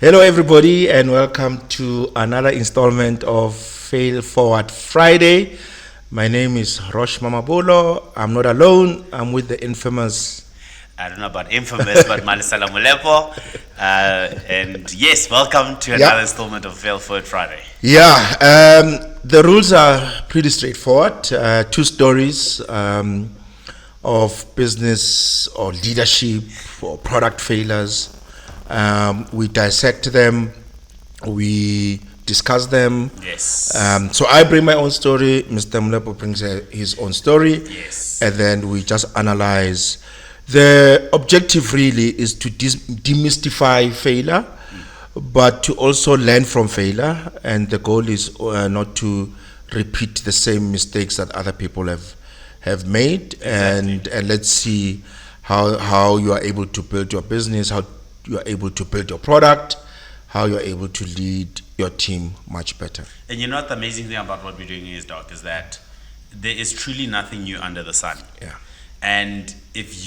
Hello, everybody, and welcome to another installment of Fail Forward Friday. My name is Roche Mamabolo. I'm not alone. I'm with the infamous. I don't know about infamous, but Malesela and Roche. And yes, welcome to another installment of Fail Forward Friday. The rules are pretty straightforward. Two stories of business or leadership or product failures. We dissect them, we discuss them. Yes. So I bring my own story, Mr. Molope brings his own story. Yes. And then we just analyze. The objective really is to demystify failure, but to also learn from failure. And the goal is not to repeat the same mistakes that other people have made. Exactly. And let's see how you are able to build your business, how you are able to build your product, how you are able to lead your team much better. And you know what the amazing thing about what we're doing is, Doc, is that there is truly nothing new under the sun. Yeah. And if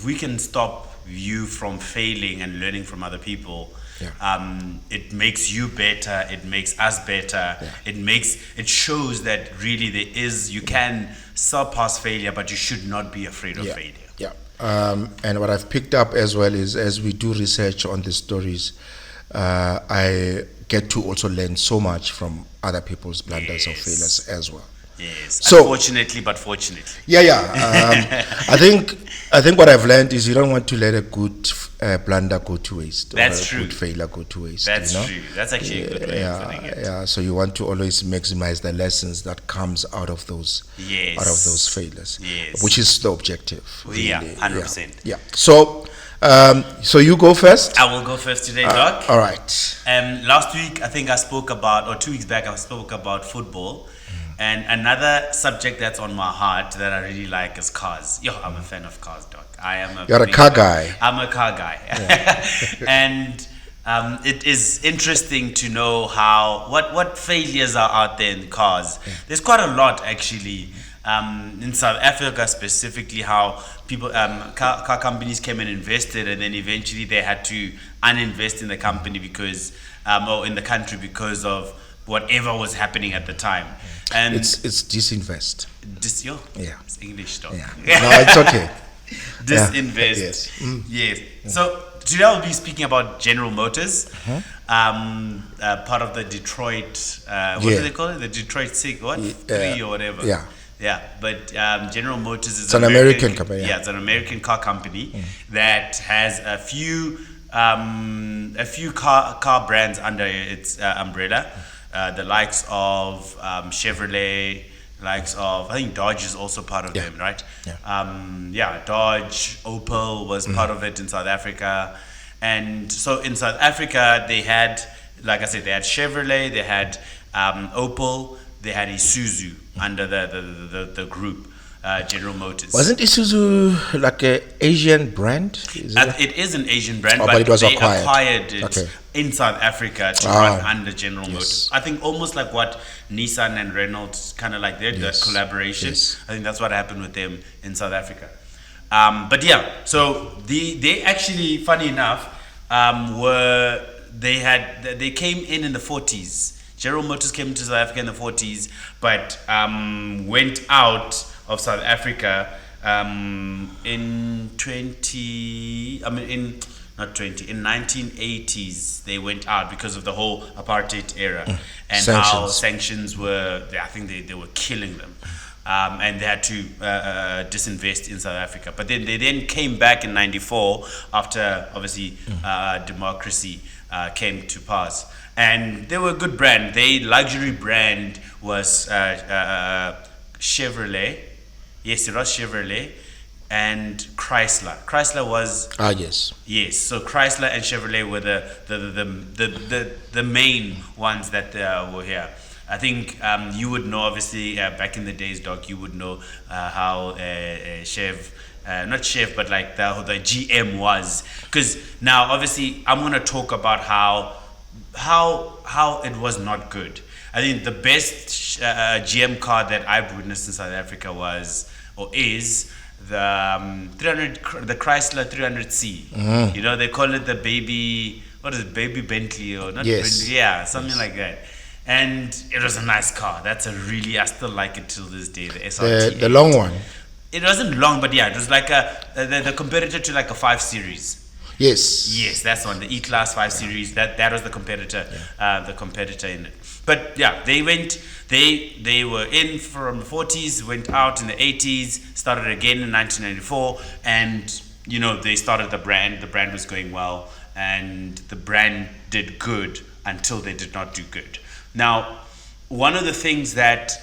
we can stop you from failing and learning from other people, it makes you better, it makes us better, it shows that really you can surpass failure, but you should not be afraid of failure. Yeah. And what I've picked up as well is, as we do research on these stories, I get to also learn so much from other people's blunders or failures as well. Yes. So, unfortunately, but fortunately. I think what I've learned is you don't want to let a good blunder go to waste. That's or a true. Good failure go to waste. That's you know? true. That's actually a good way of putting it. Yeah. So you want to always maximize the lessons that comes out of those failures. Yes. Which is the objective. Really. Yeah, 100%. Yeah. So you go first. I will go first today, Doc. All right. Last week, I think I spoke about, or 2 weeks back, I spoke about football. And another subject that's on my heart that I really like is cars. I'm a fan of cars, Doc. You're a car guy. I'm a car guy. Yeah. And it is interesting to know what failures are out there in cars. Yeah. There's quite a lot, actually. In South Africa specifically, how people, car companies came and invested, and then eventually they had to uninvest in the company because, or in the country because of whatever was happening at the time. And it's disinvest. It's English stuff. Yeah. No, it's okay. Disinvest. Yes. So today I'll be speaking about General Motors, part of the Detroit. What do they call it? The Detroit 3 or whatever. Yeah. Yeah, but General Motors is an American company. Yeah, it's an American car company that has a few car brands under its umbrella. The likes of Chevrolet, likes of, I think Dodge is also part of them, right? Yeah. Dodge, Opel was part of it in South Africa. And so in South Africa, they had, like I said, they had Chevrolet, they had Opel, they had Isuzu under the group. General Motors. Wasn't Isuzu like an Asian brand? It is an Asian brand, but it was they acquired it in South Africa to run under General Motors. I think almost like what Nissan and Renault kind of like the collaboration. Yes. I think that's what happened with them in South Africa. So they actually, funny enough, they came in the 40s. General Motors came to South Africa in the 40s, but went out of South Africa in 1980s. They went out because of the whole apartheid era and how sanctions were. I think they were killing them, and they had to disinvest in South Africa. But then they came back in '94 after obviously democracy came to pass, and they were a good brand. Their luxury brand was Chevrolet. Yes, it was Chevrolet and Chrysler. Chrysler was yes. So Chrysler and Chevrolet were the main ones that were here. I think you would know, obviously, back in the days, Doc, you would know how not Chev, but like the GM was. Because now, obviously, I'm going to talk about how it was not good. I think the best GM car that I've witnessed in South Africa is the 300, the Chrysler 300C. You know, they call it the baby. What is it, baby Bentley or not? Yes. Bentley, yeah, something like that. And it was a nice car. That's a really, I still like it till this day. The SRT. The long one. It wasn't long, but yeah, it was like the competitor to like a 5 Series. Yes. Yes, that's one. The E-Class 5 Series. That was the competitor. The competitor in it. But yeah, they went. They were in from the 40s, went out in the 80s, started again in 1994, and you know they started the brand. The brand was going well, and the brand did good until they did not do good. Now, one of the things that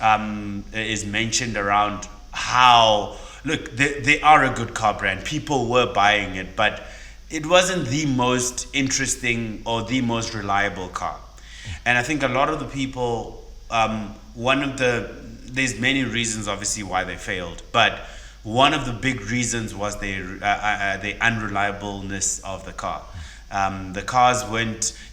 is mentioned around how, look, they are a good car brand. People were buying it, but it wasn't the most interesting or the most reliable car. And I think a lot of the people, there's many reasons obviously why they failed, but one of the big reasons was the unreliableness of the car. The cars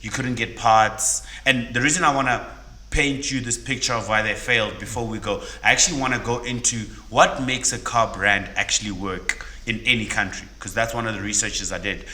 you couldn't get parts. And the reason I want to paint you this picture of why they failed before we go, I actually want to go into what makes a car brand actually work in any country, because that's one of the researches I did.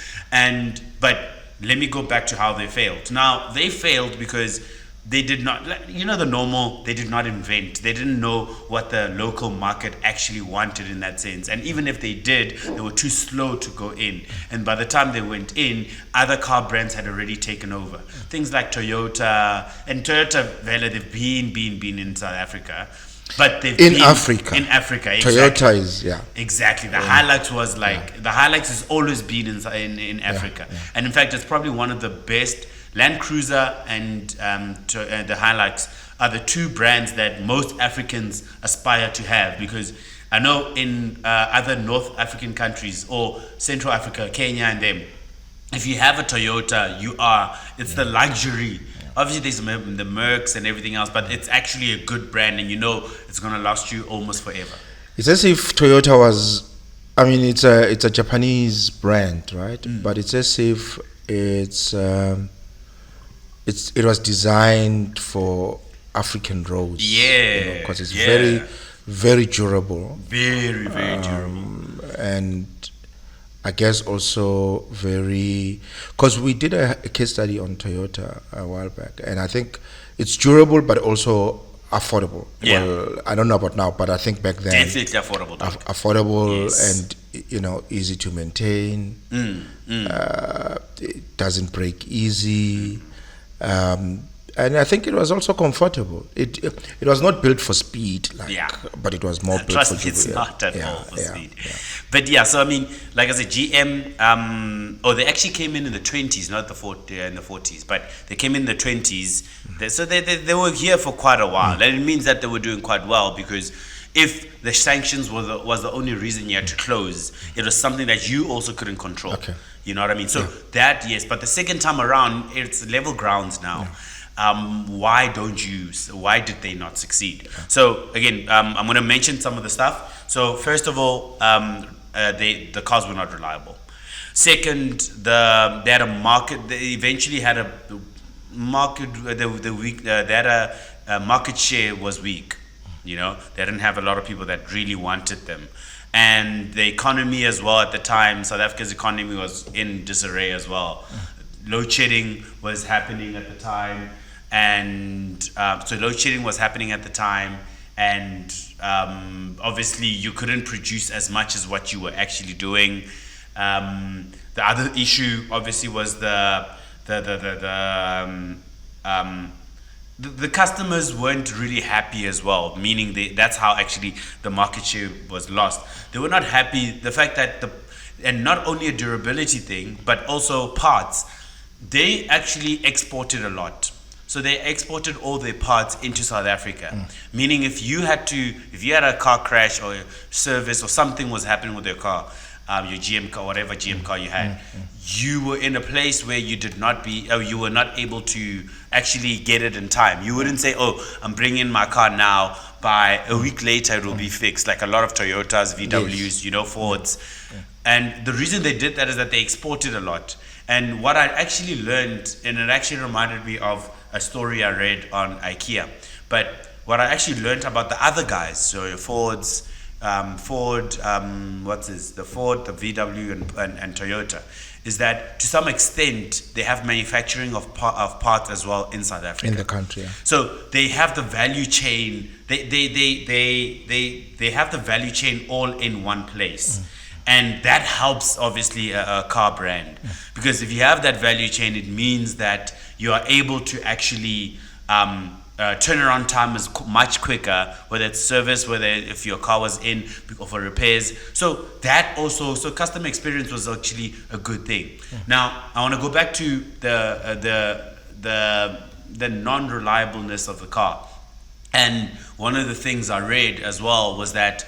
But let me go back to how they failed. Now, they failed because they did not, they did not invent. They didn't know what the local market actually wanted in that sense. And even if they did, they were too slow to go in. And by the time they went in, other car brands had already taken over. Things like Toyota, and Toyota, they've been in South Africa. But they've in been Africa. In Africa, exactly. Toyota is, yeah. Exactly. The Hilux was like, the Hilux has always been in Africa. Yeah. And in fact, it's probably one of the best. Land Cruiser and the Hilux are the two brands that most Africans aspire to have, because I know in other North African countries or Central Africa, Kenya and them, if you have a Toyota, it's the luxury. Obviously, there's the Mercs and everything else, but it's actually a good brand, and you know it's going to last you almost forever. It's as if Toyota was, I mean, it's a Japanese brand, right? But it's as if it was designed for African roads. Yeah. Because it's very, very durable. Very, very durable. And I guess also very, because we did a case study on Toyota a while back, and I think it's durable but also affordable. Yeah. Well, I don't know about now, but I think back then Definitely affordable. Affordable, Yes. and easy to maintain. It doesn't break easy. And I think it was also comfortable. It was not built for speed, but it was more built Trust for me, it's not at all for yeah, speed. yeah. But yeah, so I mean, like I said, GM, they actually came in the 20s, not in the 40s, but they came in the 20s. So they were here for quite a while. And it means that they were doing quite well, because if the sanctions was the only reason you had to close, it was something that you also couldn't control. Okay. You know what I mean? So that, yes, but the second time around, it's level grounds now. Why did they not succeed? So again, I'm going to mention some of the stuff. So first of all, the cars were not reliable. Second, they had a market. They eventually had a market. Market share was weak. You know, they didn't have a lot of people that really wanted them. And the economy as well at the time, South Africa's economy was in disarray as well. Load shedding was happening at the time. And so load shedding was happening at the time, and obviously you couldn't produce as much as what you were actually doing. The other issue obviously was the customers weren't really happy as well, meaning that's how actually the market share was lost. They were not happy, the fact that and not only a durability thing, but also parts. They actually exported a lot. So they exported all their parts into South Africa. Meaning if you had a car crash or a service or something was happening with your car, your GM car, whatever GM car you had, you were in a place where you were not able to actually get it in time. You wouldn't say, I'm bringing my car now, by a week later it will be fixed, like a lot of Toyotas, VWs, Fords. And the reason they did that is that they exported a lot. And what I actually learned, and it actually reminded me of a story I read on IKEA, but what I actually learned about the other guys, so your Fords, Ford, the Ford, the VW, and Toyota, is that to some extent they have manufacturing of parts as well in South Africa. In the country, yeah. So they have the value chain. They have the value chain all in one place. And that helps obviously a car brand, because if you have that value chain, it means that you are able to actually turnaround time is much quicker, whether it's service, whether if your car was in or for repairs. So that also, so customer experience was actually a good thing. Now I want to go back to the non-reliableness of the car, and one of the things I read as well was that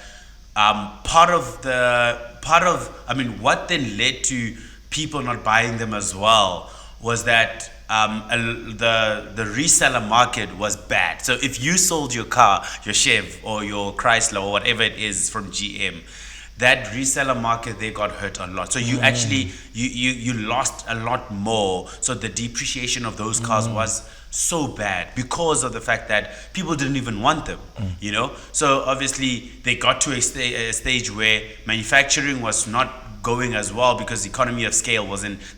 what then led to people not buying them as well was that the reseller market was bad. So if you sold your car, your Chev or your Chrysler or whatever it is from GM, that reseller market, they got hurt a lot. So you actually you lost a lot more. So the depreciation of those cars was so bad because of the fact that people didn't even want them, So obviously they got to a stage where manufacturing was not going as well because economy of scale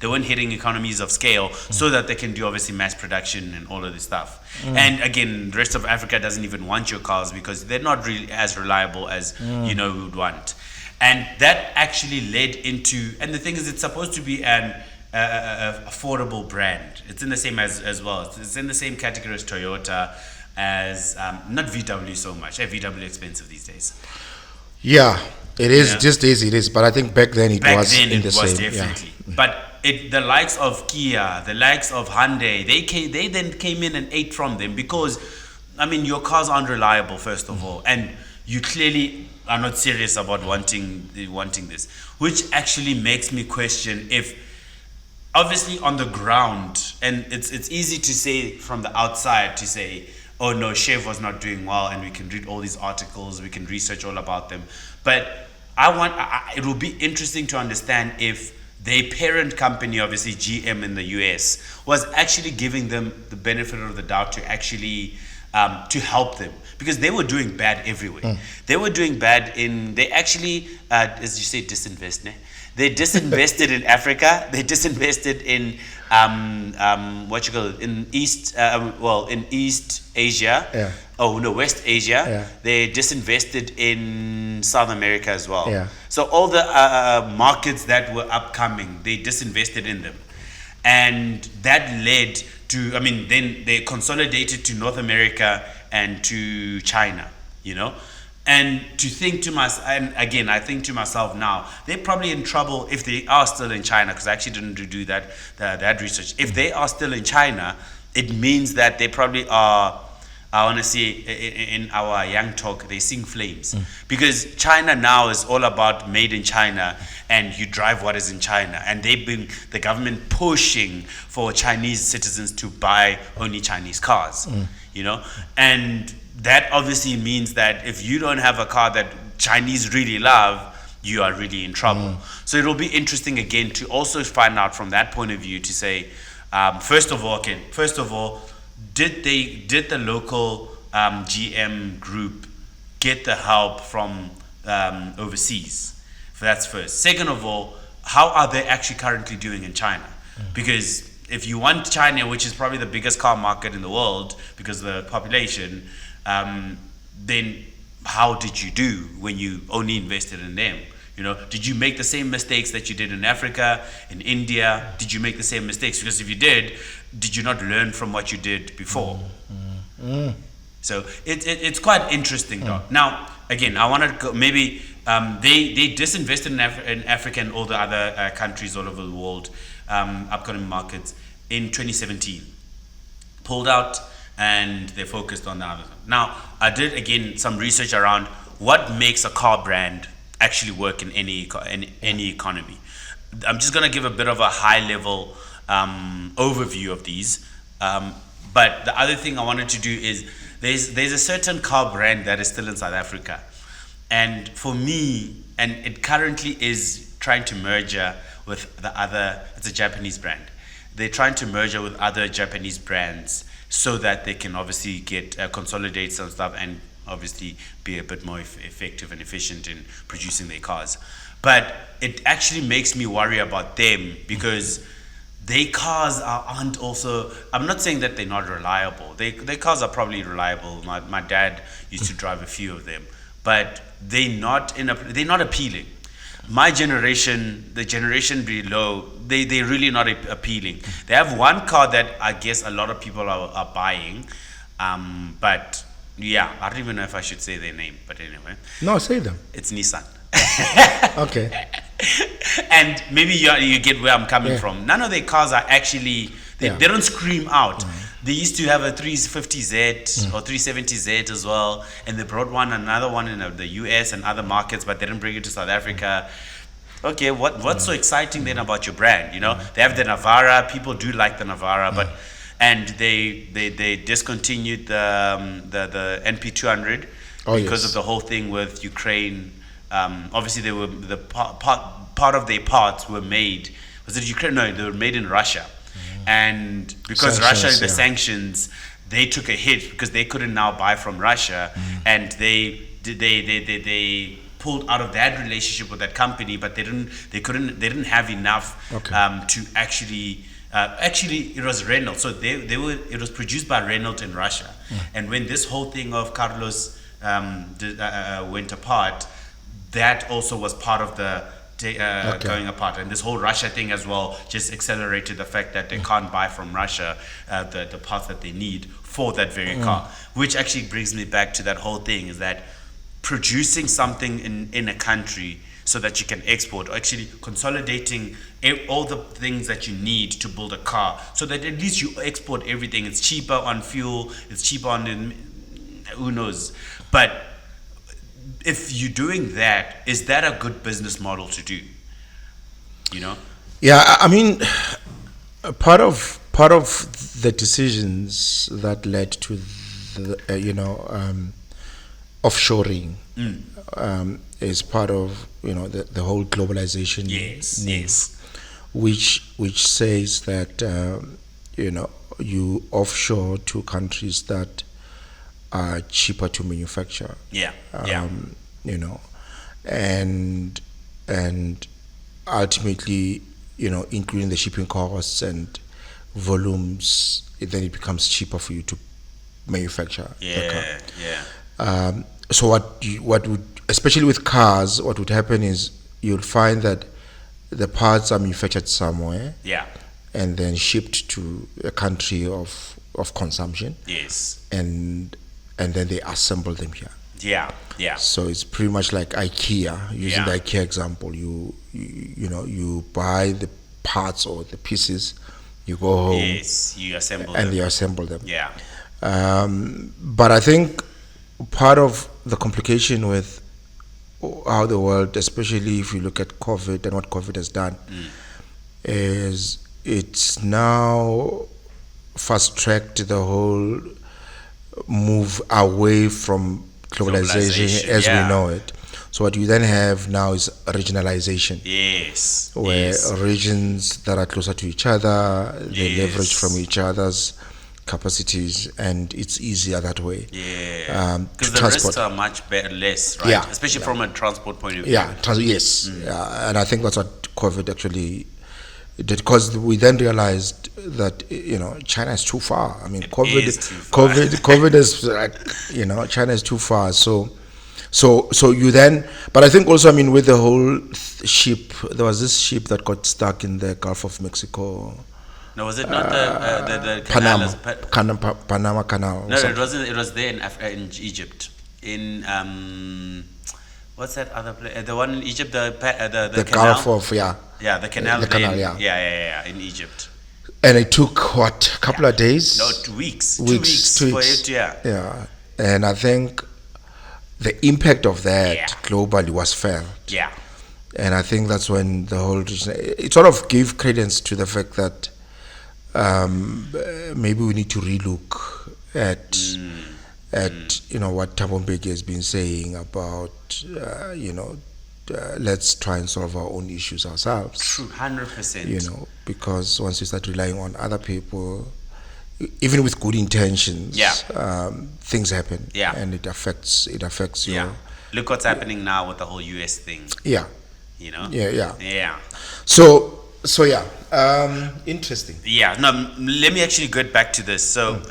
they weren't hitting economies of scale so that they can do obviously mass production and all of this stuff. And again, the rest of Africa doesn't even want your cars because they're not really as reliable as we would want. And that actually led into, and the thing is, it's supposed to be an affordable brand. It's in the same as well. It's in the same category as Toyota, as not VW so much. VW expensive these days. Yeah, it is these days. It is, but I think back then it was in the same. Definitely. Yeah. But the likes of Kia, the likes of Hyundai, they then came in and ate from them because, I mean, your cars aren't reliable first of all, and you clearly are not serious about wanting this, which actually makes me question if, obviously on the ground, and it's easy to say from the outside to say, oh no, Chev was not doing well, and we can read all these articles, we can research all about them, but it will be interesting to understand if their parent company, obviously GM in the US, was actually giving them the benefit of the doubt to actually to help them, because they were doing bad everywhere. They were doing bad they actually, as you say, disinvest. They disinvested in Africa. They disinvested in in East Asia. Yeah. Oh no, West Asia. Yeah. They disinvested in South America as well. Yeah. So all the markets that were upcoming, they disinvested in them, and that led to, then they consolidated to North America and to China, And to think to myself, and again, I think to myself now, they're probably in trouble if they are still in China, because I actually didn't do that research. If they are still in China, it means that they probably are, I want to say in our young talk, they sing flames. Because China now is all about made in China, and you drive what is in China. And they've been, the government pushing for Chinese citizens to buy only Chinese cars, And that obviously means that if you don't have a car that Chinese really love, you are really in trouble. So it'll be interesting again to also find out from that point of view to say, first of all, did the local GM group get the help from overseas? That's first. Second of all, how are they actually currently doing in China? Because if you want China, which is probably the biggest car market in the world because of the population, then how did you do when you only invested in them? Did you make the same mistakes that you did in Africa, in India? Did you make the same mistakes? Because if you did you not learn from what you did before? So it's quite interesting, though. Now, again, I want to go, maybe they disinvested in Africa and all the other countries all over the world, upcoming markets, in 2017. Pulled out, and they focused on the other. Now, I did, again, some research around what makes a car brand actually work in any economy. I'm just going to give a bit of a high-level overview of these. But the other thing I wanted to do is there's a certain car brand that is still in South Africa. And for me, and it currently is trying to merger with it's a Japanese brand. They're trying to merge with other Japanese brands so that they can obviously consolidate some stuff and obviously be a bit more effective and efficient in producing their cars. But it actually makes me worry about them because their cars aren't also. I'm not saying that they're not reliable. Their cars are probably reliable. My dad used to drive a few of them, but they're not appealing. My generation, the generation below, they're really not appealing. They have one car that I guess a lot of people are buying, but yeah, I don't even know if I should say their name, but anyway, No, say them. it's Nissan. Okay. And maybe you get where I'm coming Yeah. from. None of their cars are actually, they Yeah. don't scream out. They used to have a 350Z or 370Z as well, and they brought another one in the US and other markets, but they didn't bring it to South Africa. Okay, what's so exciting then about your brand? You know, they have the Navara. People do like the Navara, but and they discontinued the NP200 Oh, because yes. of the whole thing with Ukraine. Obviously, they were the part of their parts were made. Was it Ukraine? No, they were made in Russia, and because Sanctions, Russia, the yeah. sanctions, they took a hit because they couldn't now buy from Russia, and they pulled out of that relationship with that company, but they didn't have enough Okay. to actually. Actually, it was Renault. So it was produced by Renault in Russia. And when this whole thing of Carlos went apart, that also was part of the Okay. going apart. And this whole Russia thing as well just accelerated the fact that they can't buy from Russia the parts that they need for that very car. Which actually brings me back to that whole thing is that producing something in a country so that you can export, or actually consolidating all the things that you need to build a car, so that at least you export everything. It's cheaper on fuel, it's cheaper on who knows. But if you're doing that, is that a good business model to do? You know? Yeah, I mean, part of the decisions that led to the offshoring is part of the whole globalization Yes, move, yes. which says that you offshore to countries that are cheaper to manufacture. Yeah, yeah. And ultimately, including the shipping costs and volumes, then it becomes cheaper for you to manufacture the car. Yeah. So what would, especially with cars, what would happen is you'll find that the parts are manufactured somewhere Yeah. and then shipped to a country of consumption, Yes. and then they assemble them here. Yeah. Yeah. So it's pretty much like IKEA. Using Yeah. the IKEA example, you buy the parts or the pieces, you go home, Yes. You assemble and them. you assemble them. Yeah. But I think part of the complication with how the world, especially if you look at COVID and what COVID has done, is it's now fast-tracked the whole move away from globalization as yeah. we know it. So what you then have now is regionalization, Yes. where Yes. regions that are closer to each other, they Yes. leverage from each other's capacities, and it's easier that way. Yeah. To Because the transport. risks are much better, less, right? Yeah. Especially from a transport point of view. Yeah, yes. Yeah, and I think that's what COVID actually did, because we then realized that China is too far. I mean, COVID is too far. COVID is like, China is too far. So you then, but I think also, I mean, with the whole ship, there was this ship that got stuck in the Gulf of Mexico. No, was it not the canal? Panama Canal. or No, something. it wasn't. It was there in Egypt. In what's that other place? The one in Egypt, the The canal. Gulf of, yeah. Yeah, the canal. The there canal, in, yeah. Yeah, in Egypt. And it took, what, a couple of days? No, 2 weeks. 2 Weeks, weeks 2 for weeks. it. Yeah. Yeah. And I think the impact of that Yeah. globally was felt. Yeah. And I think that's when the whole region, it sort of gave credence to the fact that maybe we need to relook at what Thabo Mbeki has been saying about let's try and solve our own issues ourselves. True. 100%. Because once you start relying on other people, even with good intentions, Yeah. things happen, Yeah. and it affects your Yeah. Look what's happening now with the whole US thing, yeah, you know? yeah. Yeah. So yeah, interesting. Yeah, no, let me actually get back to this. So,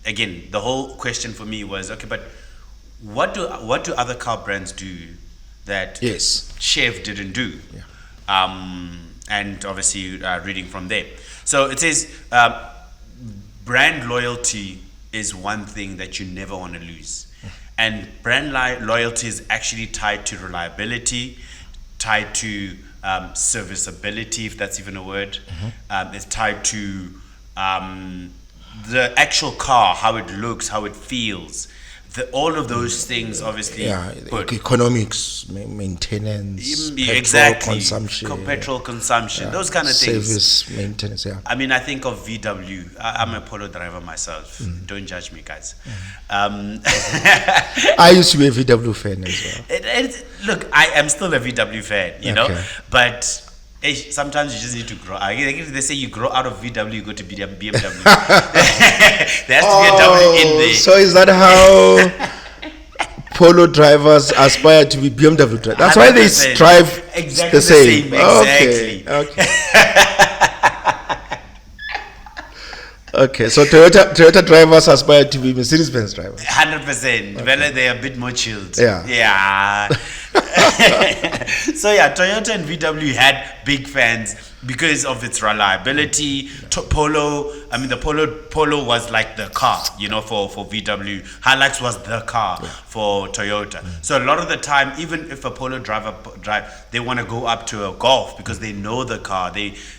again, the whole question for me was, okay, but what do other car brands do that Yes. Chef didn't do? Yeah. And obviously, reading from there. So it says, brand loyalty is one thing that you never want to lose. And brand loyalty is actually tied to reliability, tied to serviceability, if that's even a word. It's tied to the actual car, how it looks, how it feels. All of those things, obviously, Yeah, put economics, maintenance, petrol exactly consumption, petrol consumption, those kind of things. service maintenance. Yeah. I mean, I think of VW. I'm a Polo driver myself. Don't judge me, guys. I used to be a VW fan as well. Look, I am still a VW fan, you know, Okay. but sometimes you just need to grow. They say you grow out of VW, you go to BMW. There has to be a W in there. So is that how Polo drivers aspire to be BMW drivers? That's why they 100%. strive Exactly the same. exactly. Okay. So Toyota drivers aspire to be Mercedes-Benz drivers. 100%. Well, they're a bit more chilled. Yeah. Yeah. So yeah, Toyota and VW had big fans because of its reliability. Polo was like the car, you know, for VW. Hilux was the car for Toyota. So a lot of the time, even if a Polo driver they want to go up to a Golf because they know the car.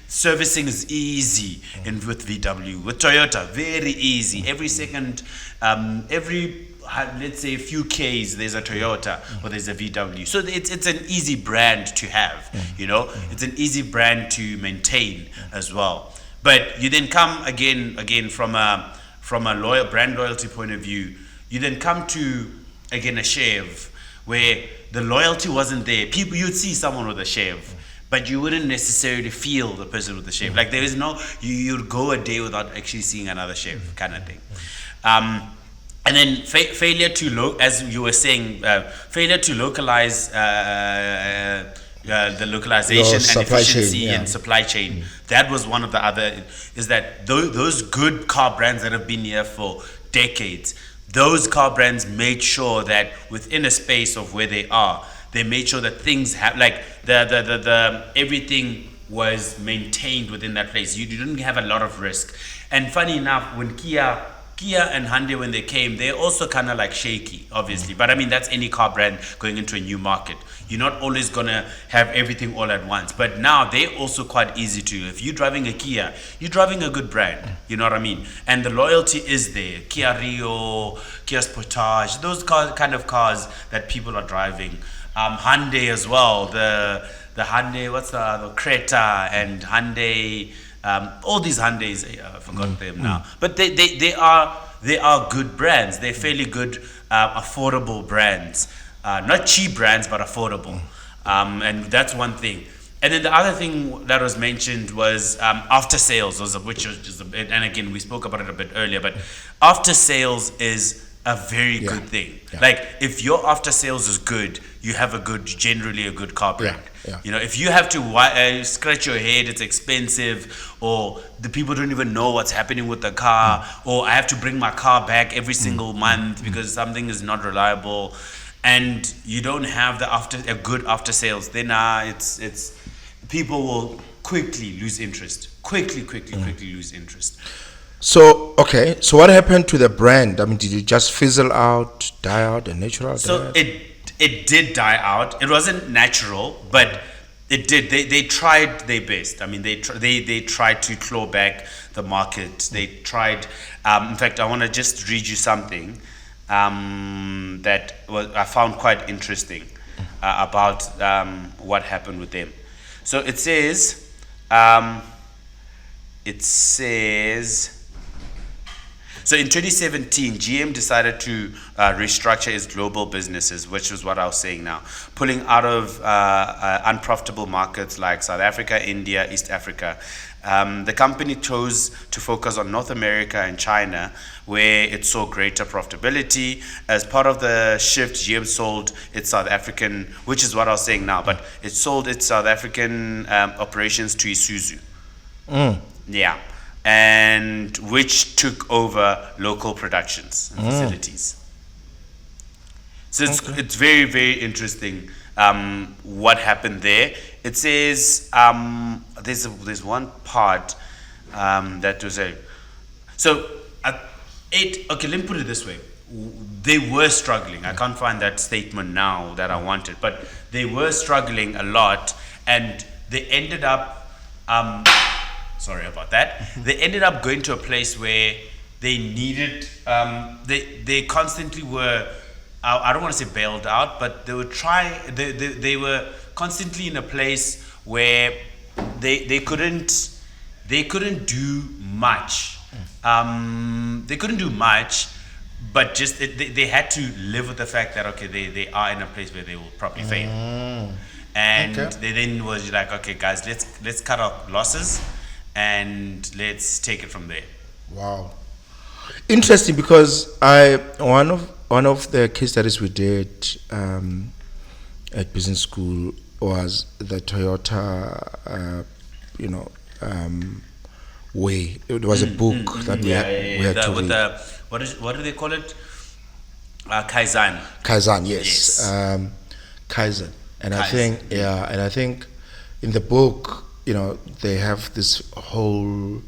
Servicing is easy with VW. With Toyota, very easy. Every second, let's say a few Ks, there's a Toyota or there's a VW. So it's an easy brand to have, you know. It's an easy brand to maintain as well. But you then come again from a brand loyalty point of view. You then come to again a Chev where the loyalty wasn't there. You'd see someone with a Chev, but you wouldn't necessarily feel the person with the Chev. Like there is no, you'd go a day without actually seeing another Chev kind of thing. And then failure to as you were saying, failure to localize the localization and efficiency and supply chain. That was one of the other. Is that those good car brands that have been here for decades? Those car brands made sure that within a space of where they are, they made sure that things have like the everything was maintained within that place. You didn't have a lot of risk. And funny enough, when Kia and Hyundai, when they came, they're also kind of like shaky, obviously. But I mean, that's any car brand going into a new market. You're not always going to have everything all at once. But now they're also quite easy to. If you're driving a Kia, you're driving a good brand. You know what I mean? And the loyalty is there. Kia Rio, Kia Sportage, those kind of cars that people are driving. Hyundai as well. The Hyundai, what's the Creta and Hyundai. All these Hyundais, I forgot them now, but they are good brands. They're fairly good, affordable brands, not cheap brands, but affordable, and that's one thing. And then the other thing that was mentioned was after sales, which is a bit, and again we spoke about it a bit earlier, but after sales is a very good thing. Yeah. Like if your after sales is good, you have generally a good car brand. Yeah. You know, if you have to scratch your head, it's expensive, or the people don't even know what's happening with the car, or I have to bring my car back every single month because something is not reliable, and you don't have a good after sales, then it's people will quickly lose interest. Quickly lose interest. So okay, so what happened to the brand? I mean, did it just fizzle out, die out, a natural death? So it did die out. It wasn't natural, but it did. They tried their best. I mean, they tried to claw back the market. They tried. In fact, I want to just read you something that I found quite interesting about what happened with them. So it says. So in 2017, GM decided to restructure its global businesses, which is what I was saying now, pulling out of unprofitable markets like South Africa, India, East Africa. The company chose to focus on North America and China, where it saw greater profitability. As part of the shift, GM sold its South African, which is what I was saying now, but it sold its South African operations to Isuzu. Yeah. And which took over local productions and facilities. So it's very, very interesting what happened there. It says there's one part that was a so at okay, let me put it this way. They were struggling. I can't find that statement now that I wanted, but they were struggling a lot, and they ended up sorry about that. They ended up going to a place where they needed they constantly were I don't want to say bailed out, but they they were constantly in a place where they couldn't do much. They couldn't do much, but just they had to live with the fact that okay, they are in a place where they will probably fail. And they then was like, okay guys, let's cut our losses and let's take it from there. Wow. Interesting, because one of the case studies we did at business school was the Toyota, way. It was a book that we had to with read. What do they call it? Kaizen. Kaizen, yes. Yes. Kaizen. And Kaizen. I think in the book, they have this whole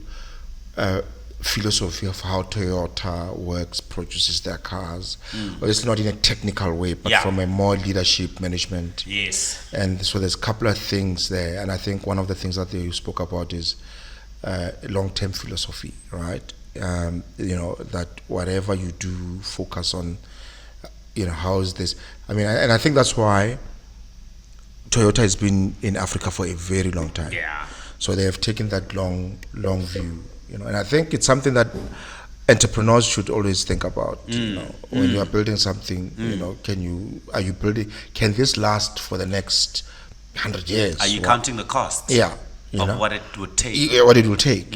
philosophy of how Toyota works, produces their cars. Well, it's not in a technical way, but from a more leadership management. Yes. And so there's a couple of things there. And I think one of the things that they spoke about is long-term philosophy, right? That whatever you do, focus on, how is this? I mean, and I think that's why Toyota has been in Africa for a very long time. Yeah. So they have taken that long view, and I think it's something that entrepreneurs should always think about. When you are building something, can this last for the next 100 years? Are you counting the costs? Yeah. Of what it would take. What it will take,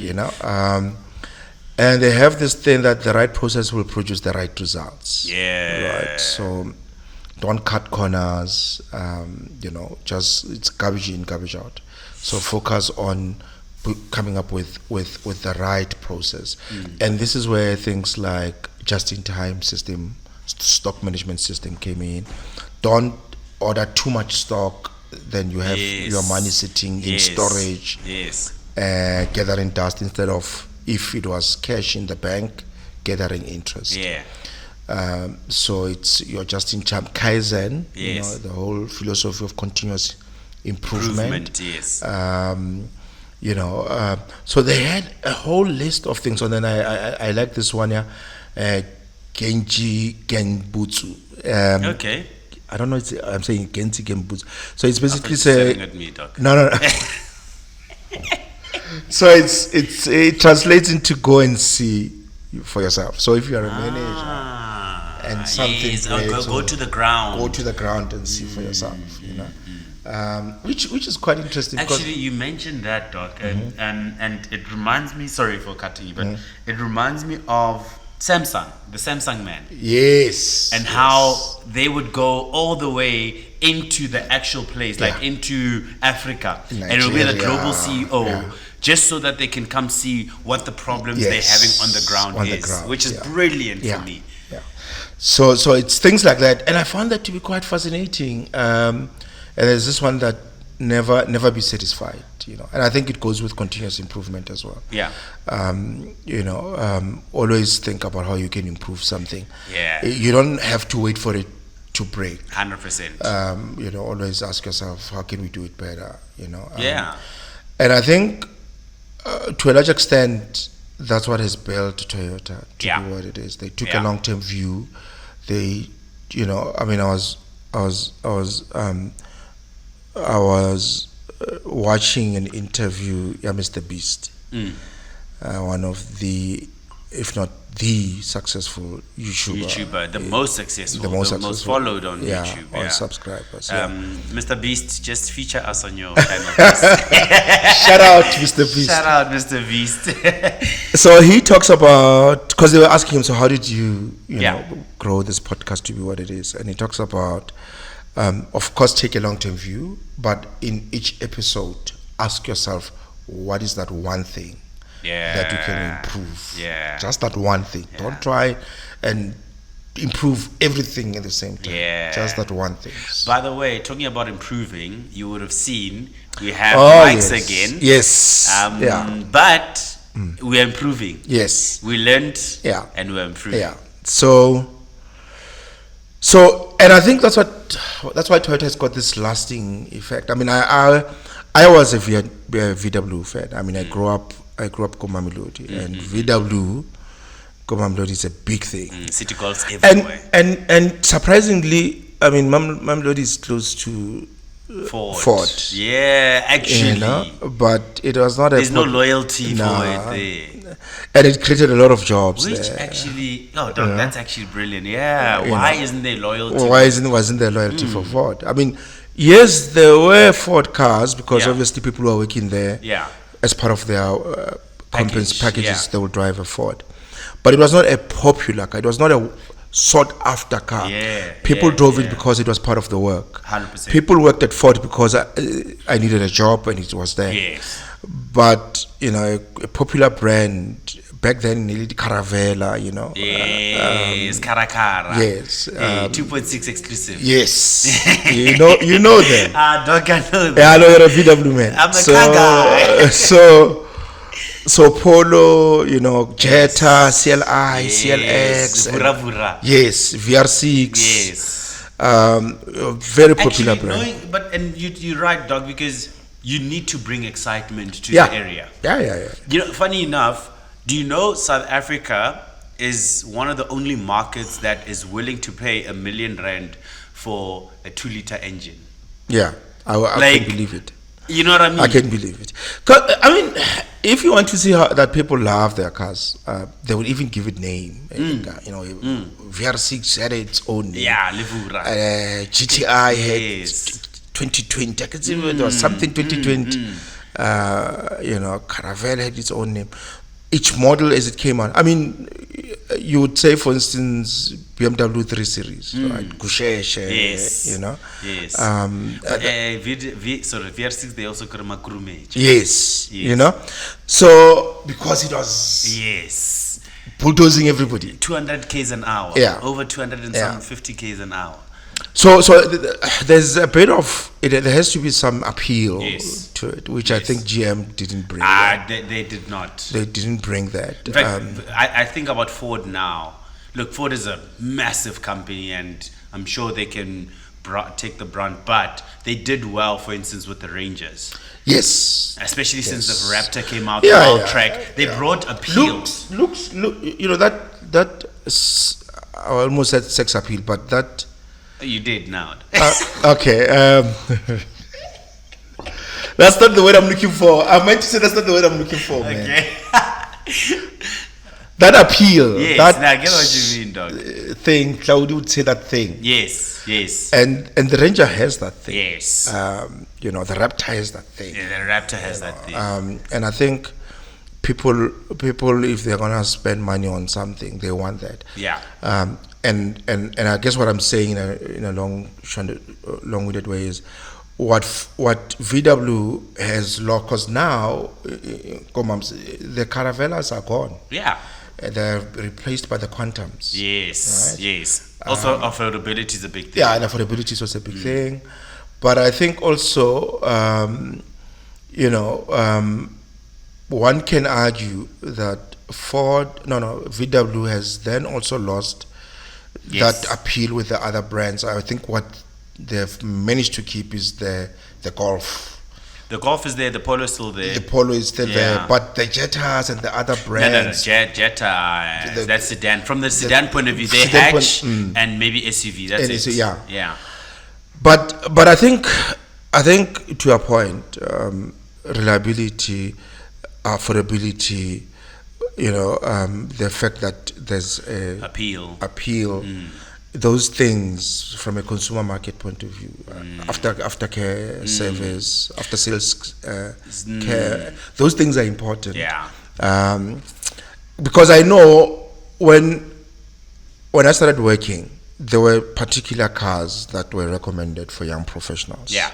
and they have this thing that the right process will produce the right results. Yeah. Right. So don't cut corners. Just it's garbage in, garbage out. So focus on coming up with the right process, and this is where things like just-in-time system, stock management system came in. Don't order too much stock, then you have your money sitting in storage, gathering dust, instead of, if it was cash in the bank, gathering interest. So it's your just-in-time Kaizen, the whole philosophy of continuous improvement. So they had a whole list of things, and then I like this one here, Genji Genbutsu. Okay. I don't know. I'm saying Genji Genbutsu. So it's basically staring at me, Doc. No. So it translates into go and see for yourself. So if you are a manager and something go to the ground. Go to the ground and see for yourself. Which is quite interesting. Actually, you mentioned that, Doc, and it reminds me. Sorry for cutting you, but it reminds me of Samsung, the Samsung man. Yes. And how they would go all the way into the actual place, like into Africa, Nigeria, and it will be the global CEO, just so that they can come see what the problems they're having on the ground is, which is brilliant for me. Yeah. So it's things like that, and I found that to be quite fascinating. And there's this one that never be satisfied, and I think it goes with continuous improvement as well. Always think about how you can improve something. You don't have to wait for it to break. 100%. Always ask yourself, how can we do it better? And I think to a large extent that's what has built Toyota to be what it is. They took a long-term view. They, I was watching an interview, Mr. Beast, one of the if not the successful YouTuber, the most successful, the most followed on yeah, YouTube. on subscribers. Yeah. Mr. Beast, just feature us on your channel. Please. Shout out, Mr. Beast. Shout out, Mr. Beast. So he talks about, because they were asking him, so how did you know, grow this podcast to be what it is? And he talks about, of course, take a long-term view, but in each episode, ask yourself, what is that one thing that you can improve? Yeah. Just that one thing. Yeah. Don't try and improve everything at the same time. Yeah. Just that one thing. By the way, talking about improving, you would have seen we have mics again. Yes. But we're improving. Yes. We learned and we're improving. Yeah. So and I think that's why Toyota has got this lasting effect. I mean, I was a VW fan. I mean, I grew up Komamilodi, and VW Komamilodi is a big thing. City calls everywhere. And surprisingly, I mean, Mamelodi is close to Ford. Yeah, actually. You know, but it was not There's no loyalty for it there. And it created a lot of jobs Which there. actually, that's actually brilliant. Yeah, why isn't there loyalty? Wasn't there loyalty for Ford? I mean, yes, there were Ford cars because obviously people who are working there, as part of their packages, they will drive a Ford. But it was not a popular car. It was not a sought after car. People drove it because it was part of the work. 100%. People worked at Ford because I needed a job and it was there. Yes. But you know, a popular brand back then, needed Caravella, you know. Yes, Caracara. Yes. 2.6 exclusive. Yes. you know them. Dog, I know them. Yeah, I know you're a VW man. I'm a car guy. So Polo, you know, Jetta, CLI, CLX. Vura Vura. Yes, VR6. Yes. Very popular brand. And you're right, dog, because you need to bring excitement to the area. Yeah. You know, funny enough, do you know South Africa is one of the only markets that is willing to pay R1 million for a 2-liter engine? Yeah, I can believe it. You know what I mean? I can believe it. 'Cause, I mean, if you want to see how that people love their cars, they will even give it name. You know, VR6 had its own name. Yeah, Livura. GTI had 2020. I can see there was something 2020. You know, Caravelle had its own name. Each model as it came out. I mean, you would say, for instance, BMW 3 Series, right? Gusheshe, you know. Yes. VR6, they also call them a Kurume. Yes, you know. So, because it was bulldozing everybody. 200 k's an hour. Yeah. Over 250 k's an hour. So there's a bit of it. There has to be some appeal to it, which I think GM didn't bring. They did not. They didn't bring that. In fact, I think about Ford now. Look, Ford is a massive company, and I'm sure they can take the brunt. But they did well, for instance, with the Rangers. Yes. Especially since the Raptor came out, the track. They brought appeal. Looks. You know that I almost said sex appeal, but that. You did now. Okay. That's not the word I'm looking for. I meant to say that's not the word I'm looking for, man. Okay. That appeal. Yes, that now I get what you mean, dog. Thing. Claudia would say that thing. Yes. And the Ranger has that thing. Yes. You know, the Raptor has that thing. Yeah, the Raptor has that thing. And I think people, if they're gonna spend money on something, they want that. Yeah. And I guess what I'm saying in a long-winded way is what VW has lost, because now the Caravellas are gone. Yeah. They're replaced by the Quantums. Yes. Right? Yes. Also, affordability is a big thing. Yeah, and affordability is also a big thing. But I think also, one can argue that VW has then also lost that appeal with the other brands. I think what they've managed to keep is the Golf. The Golf is there, the Polo is still there. The Polo is still there, but the Jettas and the other brands. No, Jetta, that's sedan. From the sedan point of view, they hatch and maybe SUV. That's it. Yeah. But I think to your point, reliability, affordability, the fact that there's a appeal, those things from a consumer market point of view, aftercare service, after sales care, those things are important. Yeah. Because I know when I started working, there were particular cars that were recommended for young professionals. Yeah.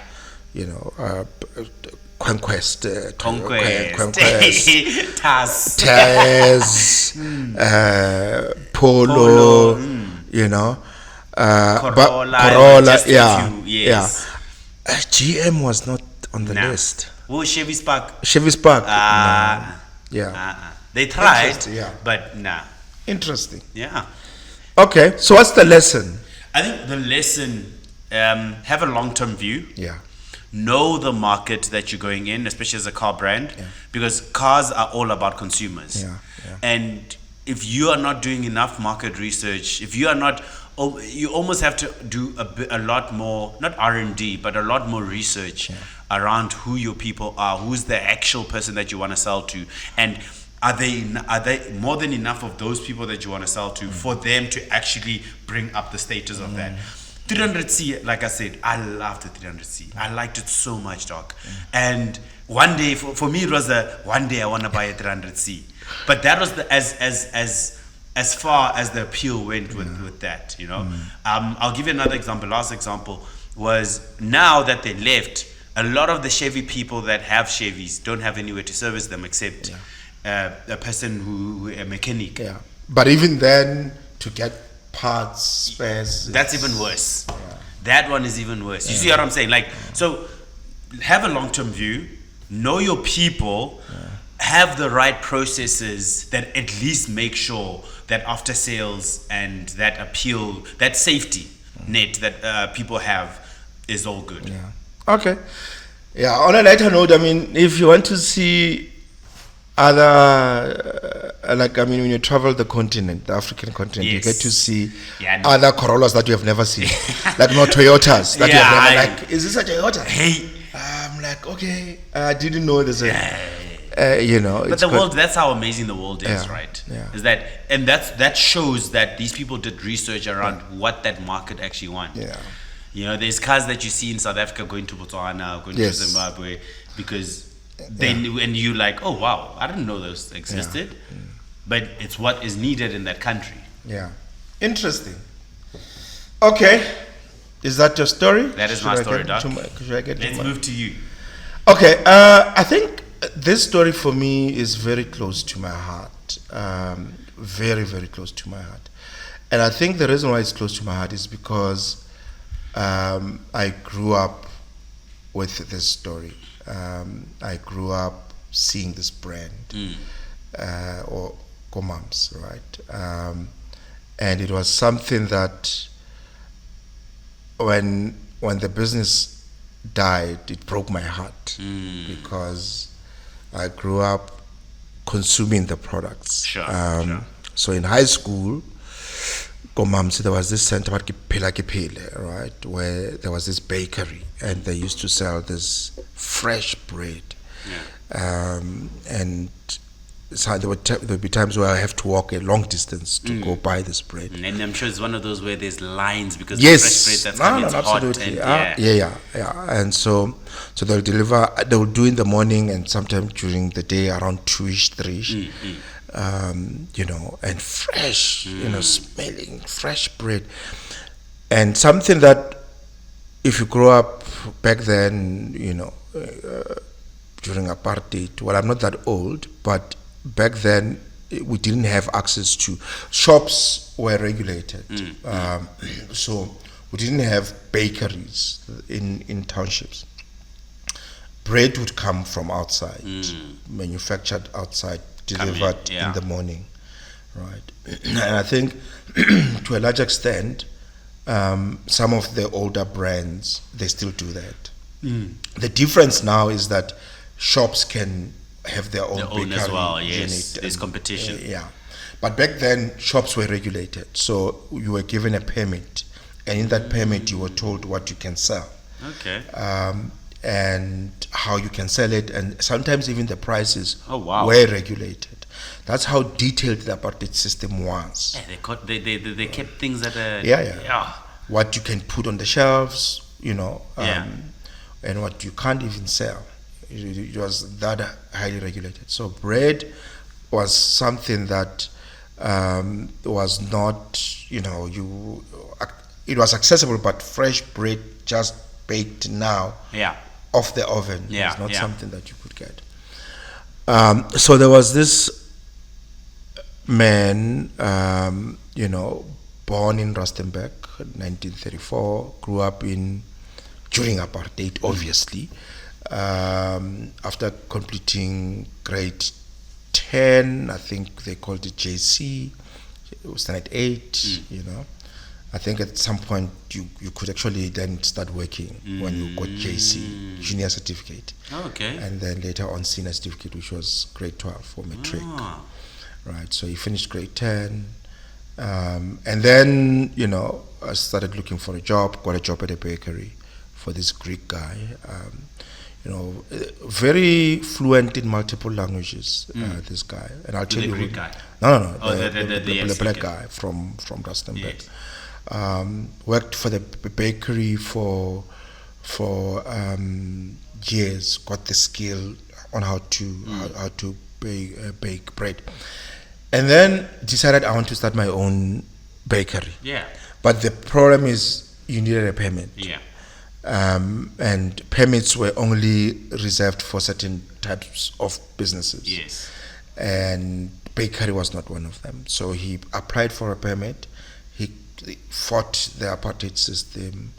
Conquest, Conquest, Taz, Polo, Corolla, yes. GM was not on the list. Oh, Chevy Spark. They tried, but nah. Interesting. Yeah. Okay, so what's the lesson? I think the lesson, have a long-term view. Yeah. Know the market that you're going in, especially as a car brand, because cars are all about consumers. And if you are not doing enough market research, if you are not, you almost have to do a lot more, not R&D, but a lot more research around who your people are, who's the actual person that you want to sell to, and are they more than enough of those people that you want to sell to for them to actually bring up the status of that. 300C, like I said, I love the 300C. I liked it so much, dog. And one day, for me, it was one day I want to buy a 300C. But that was as far as the appeal went with that, I'll give you another example. Last example was, now that they left, a lot of the Chevy people that have Chevys don't have anywhere to service them except a person a mechanic. Yeah. But even then, to get parts, spares, that's even worse. That one is even worse. You see what I'm saying? So have a long-term view, know your people, have the right processes that at least make sure that after sales and that appeal, that safety net that people have is all good. Okay. On a lighter note, if you want to see other when you travel the continent, the African continent, you get to see other Corollas that you have never seen, like Toyotas that you have never, is this a Toyota? Hey, I'm like, okay, I didn't know there's a but the world, that's how amazing the world is, right? Is that, and that shows that these people did research around what that market actually wants. There's cars that you see in South Africa going to Botswana, going to Zimbabwe, because and you like, oh wow, I didn't know those existed, but it's what is needed in that country. Interesting. Okay, is that your story? That is my story, Doc. Let's move to you. Okay, I think this story for me is very close to my heart, very, very close to my heart. And I think the reason why it's close to my heart is because I grew up with this story. I grew up seeing this brand, or Komams, right? And it was something that when the business died, it broke my heart, because I grew up consuming the products. Sure. So in high school, Komams, there was this center, right, where there was this bakery, and they used to sell this fresh bread. And so there would be times where I have to walk a long distance to go buy this bread. And I'm sure it's one of those where there's lines, because the fresh bread that's coming is absolutely. hot. And And so they'll deliver, they'll do in the morning and sometimes during the day around 2ish, 3ish. And fresh, smelling fresh bread. And something that, if you grow up back then, during apartheid, well, I'm not that old, but back then we didn't have access to shops were regulated. So we didn't have bakeries in townships. Bread would come from outside, manufactured outside, delivered in the morning, right? And I think to a large extent, some of the older brands, they still do that. The difference now is that shops can have their own bakery as well. Yes, there's competition. But back then, shops were regulated, so you were given a permit, and in that permit, you were told what you can sell. Okay. And how you can sell it, and sometimes even the prices were regulated. That's how detailed the apartheid system was. Yeah, they kept things at a Yeah. What you can put on the shelves, and what you can't even sell. It was that highly regulated. So bread was something that was not, it was accessible, but fresh bread just baked now off the oven is not something that you could get. So there was this man, born in Rustenburg, 1934, grew up during apartheid, obviously. After completing grade 10, I think they called it JC, it was standard 8, I think at some point you could actually then start working when you got JC, junior certificate. Okay. And then later on senior certificate, which was grade 12 for matric. Right, so he finished grade 10. And then, I started looking for a job, got a job at a bakery for this Greek guy. Very fluent in multiple languages, this guy. And I'll tell you. The Greek guy? No. Oh, the black guy from Rustenburg. Yes. Worked for the bakery for years, got the skill on how to bake bread. And then decided I want to start my own bakery. Yeah. But the problem is you needed a permit. Yeah. And permits were only reserved for certain types of businesses. Yes. And bakery was not one of them. So he applied for a permit. He fought the apartheid system.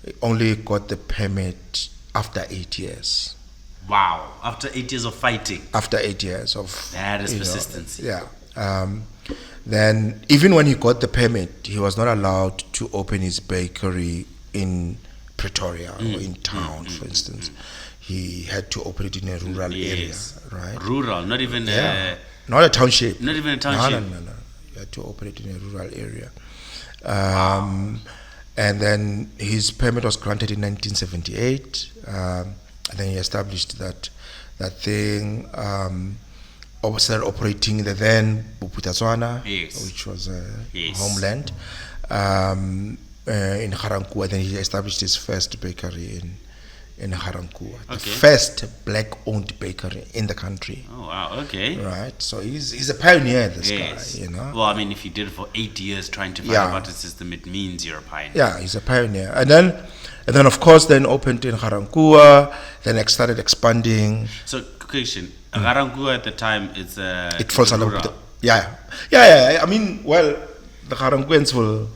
He only got the permit after 8 years. Wow. After 8 years of fighting. After 8 years of... That is persistence. Yeah. Then even when he got the permit, he was not allowed to open his bakery in Pretoria or in town, for instance. He had to open it in a rural area, right? Rural, not even not a township. Not even a township. No. He had to open it in a rural area. And then his permit was granted in 1978. And then he established that thing. Started operating in the then Bophuthatswana, which was a homeland, in Garankuwa. Then he established his first bakery in Garankuwa, the first black-owned bakery in the country. Oh wow! Okay. Right. So he's a pioneer. This guy, Well, I mean, if you did it for 8 years trying to find out the system, it means you're a pioneer. Yeah, he's a pioneer. And then of course, then opened in Garankuwa. Then started expanding. So, question. Garankuwa at the time it falls under yeah. I mean, well, the Garankuans will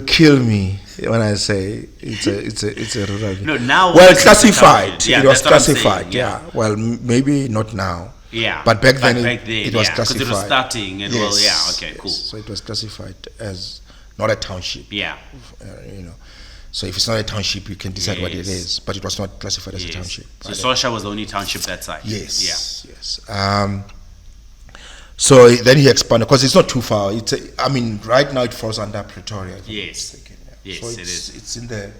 kill me when I say it's a rural. No, now classified. Yeah, it was classified. Yeah. Well, maybe not now. Yeah. But back then it was classified. Because it was starting and cool. So it was classified as not a township. Yeah. So if it's not a township, you can decide what it is. But it was not classified as a township. So Sosha was the only township that side. Yes. So then he expanded because it's not too far. Right now it falls under Pretoria. Yes. Yes, so it is. It's in the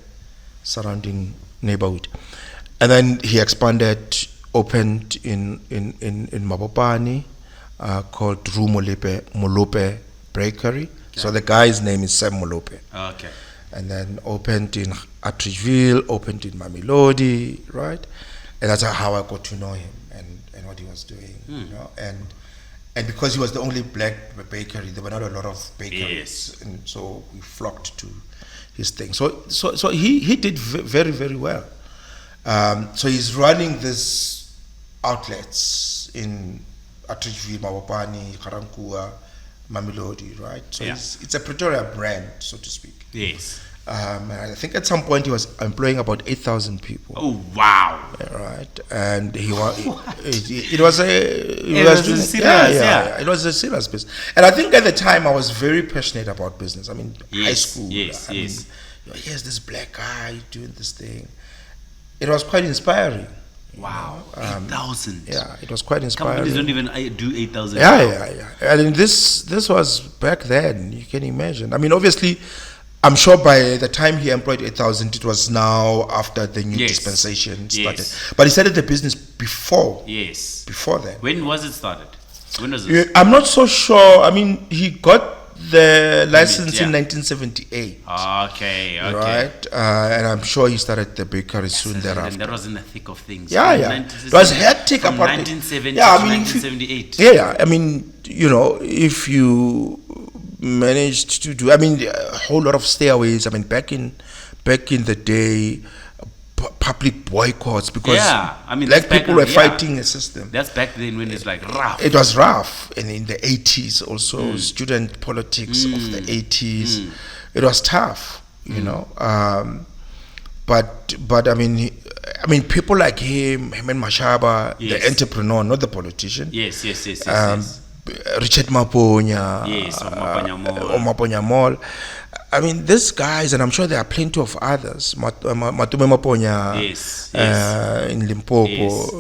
surrounding neighborhood, and then he expanded, opened in Mabopane, called Molope Bakery. Okay. So the guy's name is Sam Molope. Okay. And then opened in Atteridgeville, opened in Mamelodi, right? And that's how I got to know him and what he was doing, And because he was the only black bakery, there were not a lot of bakeries, and so we flocked to his thing. So he did very, very well. So he's running these outlets in Atteridgeville, Mabopane, Garankuwa, Mamelodi, right? So it's a Pretoria brand, so to speak. Yes. I think at some point he was employing about 8,000 people. Oh wow! Right, and it was a serious business. And I think at the time I was very passionate about business. I mean, high school. Yes. Here's this black guy doing this thing. It was quite inspiring. Wow, 8,000. Yeah, it was quite inspiring. Companies don't even do 8,000. Yeah. And this was back then. You can imagine. I mean, obviously, I'm sure by the time he employed 8,000, it was now after the new dispensation started. But he started the business before. Yes. Before then. When was it started? When was this? I'm not so sure. I mean, he got the license yeah. in 1978. Okay. Right, and I'm sure he started the bakery soon And thereafter. that was in the thick of things. Yeah, From yeah. 19- It was hectic. From apartheid. 1970 Yeah, to I mean, if you- 1978. yeah. I mean, if you managed to do, I mean, a whole lot of stayaways. I mean, back in the day, public boycotts because Yeah, I mean, black that's back people were then, yeah. fighting a system. That's back then when it's like rough. It was rough, and in the 80s also, student politics of the 80s, it was tough, But I mean, people like him and Mashaba, Yes. the entrepreneur, not the politician. Yes. Richard Maponya, Yes, Maponya Mall. Maponya Mall. I mean, these guys, and I'm sure there are plenty of others. Matume Maponya, Yes. in Limpopo.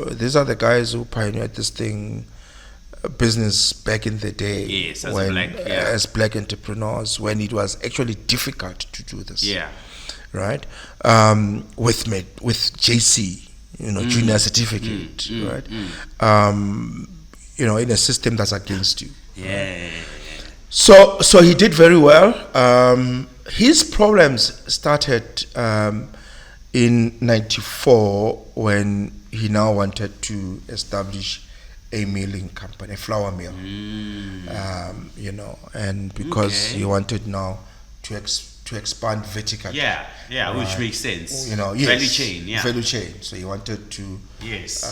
Yes. These are the guys who pioneered this thing, business back in the day. Yes, as when, black, yeah. as black entrepreneurs, when it was actually difficult to do this. Yeah. Right. With JC, junior certificate, right. In a system that's against you. Yeah. So he did very well. His problems started in '94 when he now wanted to establish a milling company, a flour mill. And because Okay. he wanted now to expand vertically. Yeah, which makes sense. Yes, Value chain, yeah. Value chain. So he wanted to, Yes.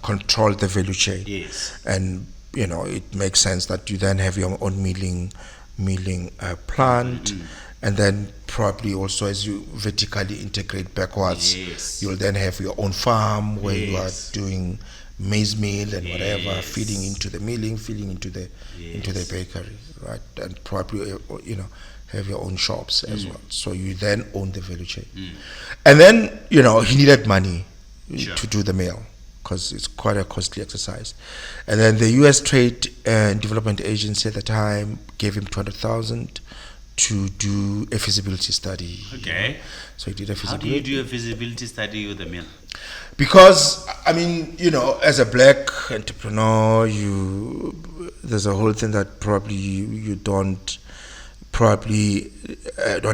control the value chain. Yes. And it makes sense that you then have your own milling plant, and then probably also as you vertically integrate backwards, Yes. you'll then have your own farm where you are Yes. doing maize meal and whatever, Yes. feeding into the milling, feeding into the bakery, right? And probably have your own shops as well. So you then own the value chain, and then he needed money to do the mill, because it's quite a costly exercise. And then the U.S. Trade and Development Agency at the time gave him $200,000 to do a feasibility study. Okay. So he did a How do feasibility. you do a feasibility study with a mill? Because as a black entrepreneur, there's a whole thing that probably you don't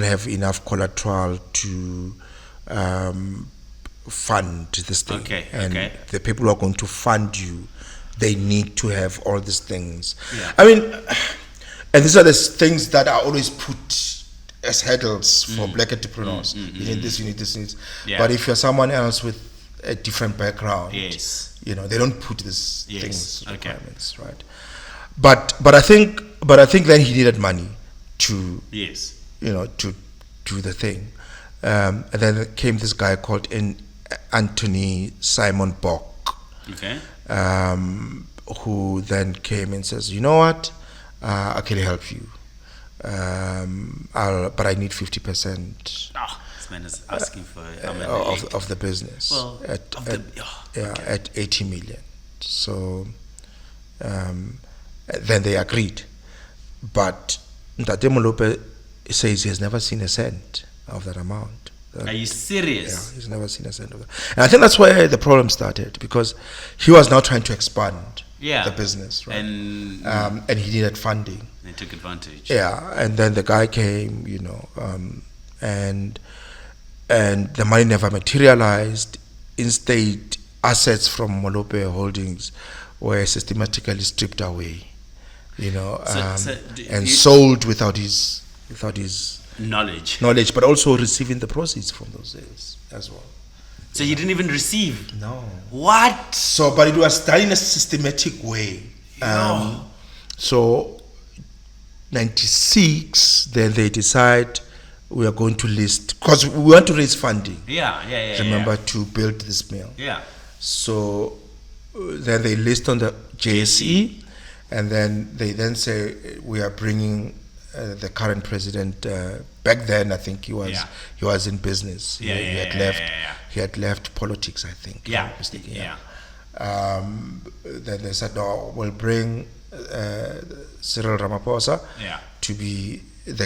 have enough collateral to fund this thing. Okay, And okay. the people who are going to fund you, they need to have all these things. Yeah. I mean, and these are the things that are always put as hurdles for black entrepreneurs. You need this, you need this, you need this. Yeah. But if you're someone else with a different background, Yes. they don't put these Yes, things, okay. requirements, right? But I think then he needed money to Yes. to do the thing, and then came this guy called Anthony Simon Bock, Okay. who then came and says, you know what, I can help you, but I need 50% This man is asking for how many? of the business. Well, at 80 million. So then they agreed, but Sam Molope says he has never seen a cent of that amount. Are you serious? Yeah, he's never seen a cent of that. And I think that's where the problem started, because he was now trying to expand the business, right? And he needed funding. They took advantage. Yeah, and then the guy came, and the money never materialized. Instead, assets from Molope Holdings were systematically stripped away, and sold without his Knowledge. but also receiving the proceeds from those sales as well. So you didn't even receive? No. What? So, but it was done in a systematic way. So, 96, then they decide we are going to list, because we want to raise funding. Yeah. Remember, to build this mill. Yeah. So then they list on the JSE, and then they then say we are bringing the current president. Back then, I think he was in business. He had left politics, I think. if I'm not mistaken, then they said, no, we'll bring Cyril Ramaphosa to be the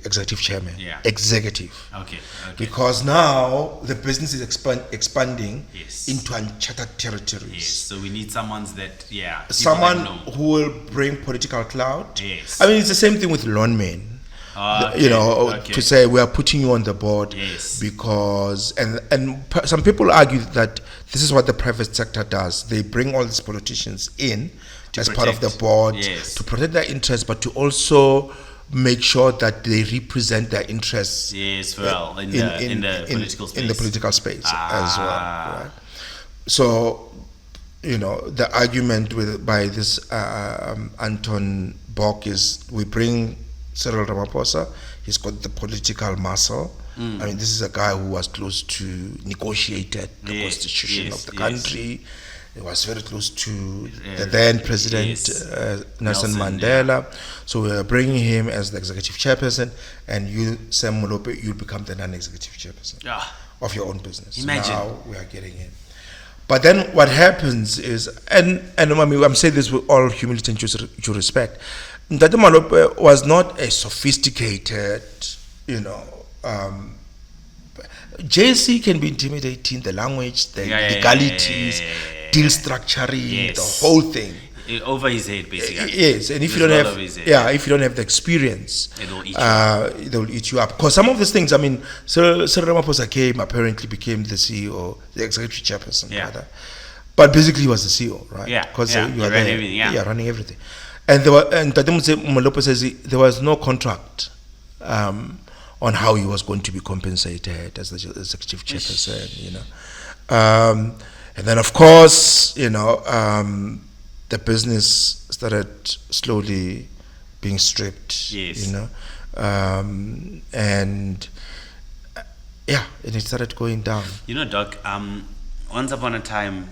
executive chairman. Yeah. Executive. Okay. Because now the business is expanding Yes. into uncharted territories. Yes. So we need someone that, people Someone that know. who will bring political clout. Yes. I mean, it's the same thing with lawmen. Okay, okay. To say we are putting you on the board Yes. because some people argue that this is what the private sector does. They bring all these politicians in as part of the board Yes. to protect their interests, but to also make sure that they represent their interests. Yes, well, in the political space. In the political space as well. Right? So, the argument by this Anton Bok is we bring Cyril Ramaphosa. He's got the political muscle. I mean, this is a guy who was close to negotiated the constitution of the country. He was very close to the then president Nelson Mandela. So we are bringing him as the executive chairperson, and you, Sam Molope, you become the non-executive chairperson of your own business. Imagine. Now we are getting him. But then what happens is, and I mean, I'm saying this with all humility and due respect, Ndate Molope was not a sophisticated, JC can be intimidating, the language, the legalities, deal structuring, the whole thing. Over his head, basically. Yes, and if you don't have, if you don't have the experience, it'll eat you up. They'll eat you up. Because some of these things, I mean, Cyril Ramaphosa apparently became the CEO, the executive chairperson, rather. But basically, he was the CEO, right? Yeah. Because you are ran there, everything. running everything. And Tademuse Molope says there was no contract on how he was going to be compensated as the executive chairperson, and then of course, the business started slowly being stripped, and it started going down. Doc, once upon a time,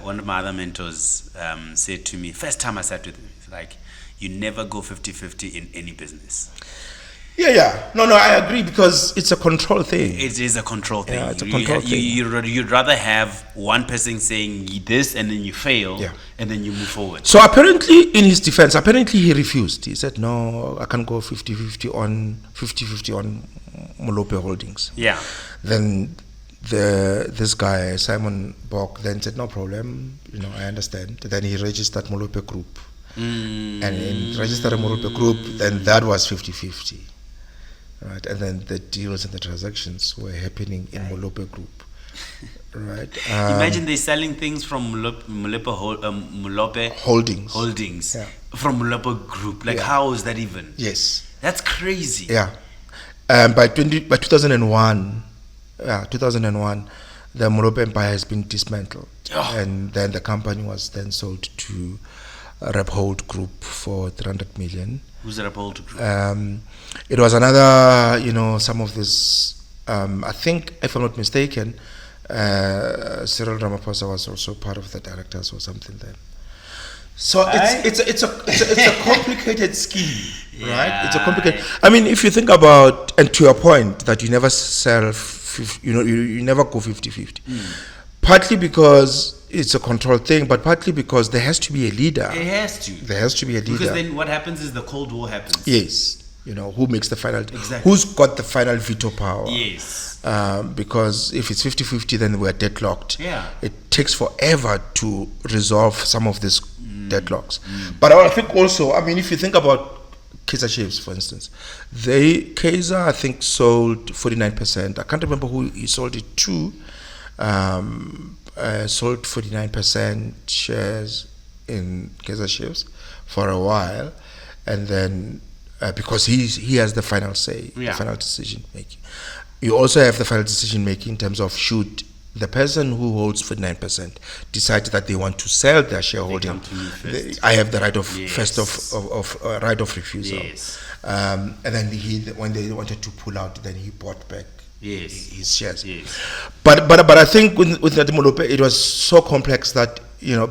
one of my other mentors said to me, first time I sat with him, he's like, you never go 50-50 in any business. Yeah. No, I agree, because it's a control thing. It is a control thing. Yeah, it's a control thing. You'd rather have one person saying this and then you fail, and then you move forward. So apparently, in his defense, he refused. He said, no, I can't go 50-50 on Molope Holdings. Yeah. Then this guy, Simon Bok, then said, no problem, I understand. Then he registered Molope Group. And in registered Molope Group, then that was 50-50. Right, and then the deals and the transactions were happening in Molope Group, right? Imagine they're selling things from Molope Holdings from Molope Group. Like, how is that even? Yes, that's crazy. Yeah, by 2001, the Molope empire has been dismantled, and then the company was then sold to Rephold Group for 300 million. Who's the Rephold Group? It was another, some of this. I think, if I'm not mistaken, Cyril Ramaphosa was also part of the directors or something then. So it's a complicated scheme, right? It's a complicated. I mean, if you think about, and to your point that you never sell, you never go 50-50. Partly because it's a control thing, but partly because there has to be a leader. There has to be a leader. Because then what happens is the Cold War happens. Yes. Who makes the final... Exactly. Who's got the final veto power? Yes. Because if it's 50-50, then we're deadlocked. Yeah. It takes forever to resolve some of these deadlocks. But I think also, I mean, if you think about Kaizer Chiefs, for instance, Kaizer, I think, sold 49%. I can't remember who he sold it to. Sold 49% shares in Kaizer Chiefs for a while, and then because he has the final say, the final decision making. You also have the final decision making in terms of should the person who holds 49% decide that they want to sell their shareholding. I have the right of right of refusal. Yes. And then when they wanted to pull out, then he bought back his shares. Yes. But I think with Ndate Molope, it was so complex that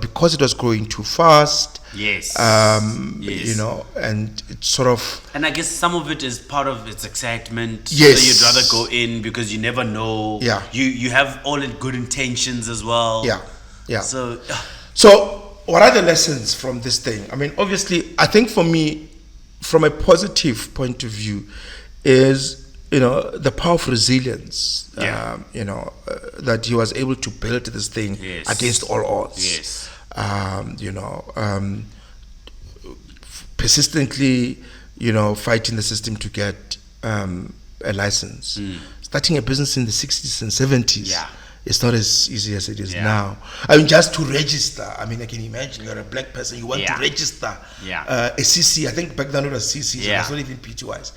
because it was growing too fast. Yes. And it's sort of. And I guess some of it is part of its excitement. Yes. So you'd rather go in because you never know. Yeah. You have all in good intentions as well. Yeah. So what are the lessons from this thing? I mean, obviously, I think for me, from a positive point of view, is the power of resilience. That he was able to build this thing Yes. against all odds. Yes. Persistently, fighting the system to get a license. Starting a business in the 60s and 70s. Yeah. It's not as easy as it is Yeah. now. I mean, just to register. I mean, I can imagine you're a black person, you want Yeah. to register Yeah. a CC. I think back then it was CC, so Yeah. it's not even PTYs.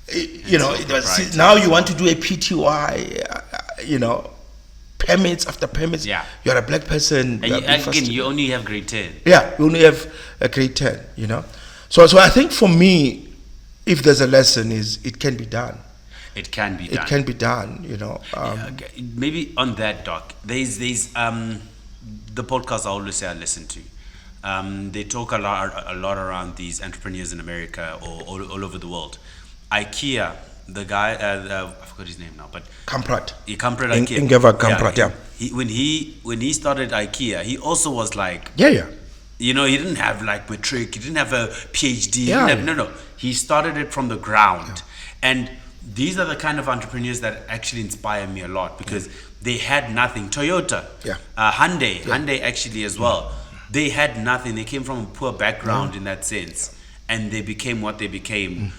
It's It all was, proprietary. now you want to do a PTY, permits after permits. Yeah. You're a black person. And you're you, being again, frustrated. you only have grade 10. Yeah, you only have a grade 10, So I think for me, if there's a lesson, is it can be done. It can be done. It can be done, Okay, maybe on that, Doc, there's the podcast I always say I listen to. They talk a lot around these entrepreneurs in America or all over the world. IKEA, the guy, I forgot his name now, but Kamprad. Kamprad IKEA. Ingeva Kamprad, yeah. When he started IKEA, he also was like, Yeah. he didn't have like matric, he didn't have a PhD. Yeah. No. He started it from the ground. And these are the kind of entrepreneurs that actually inspire me a lot because they had nothing. Toyota, Yeah. Hyundai actually as well. They had nothing. They came from a poor background in that sense. And they became what they became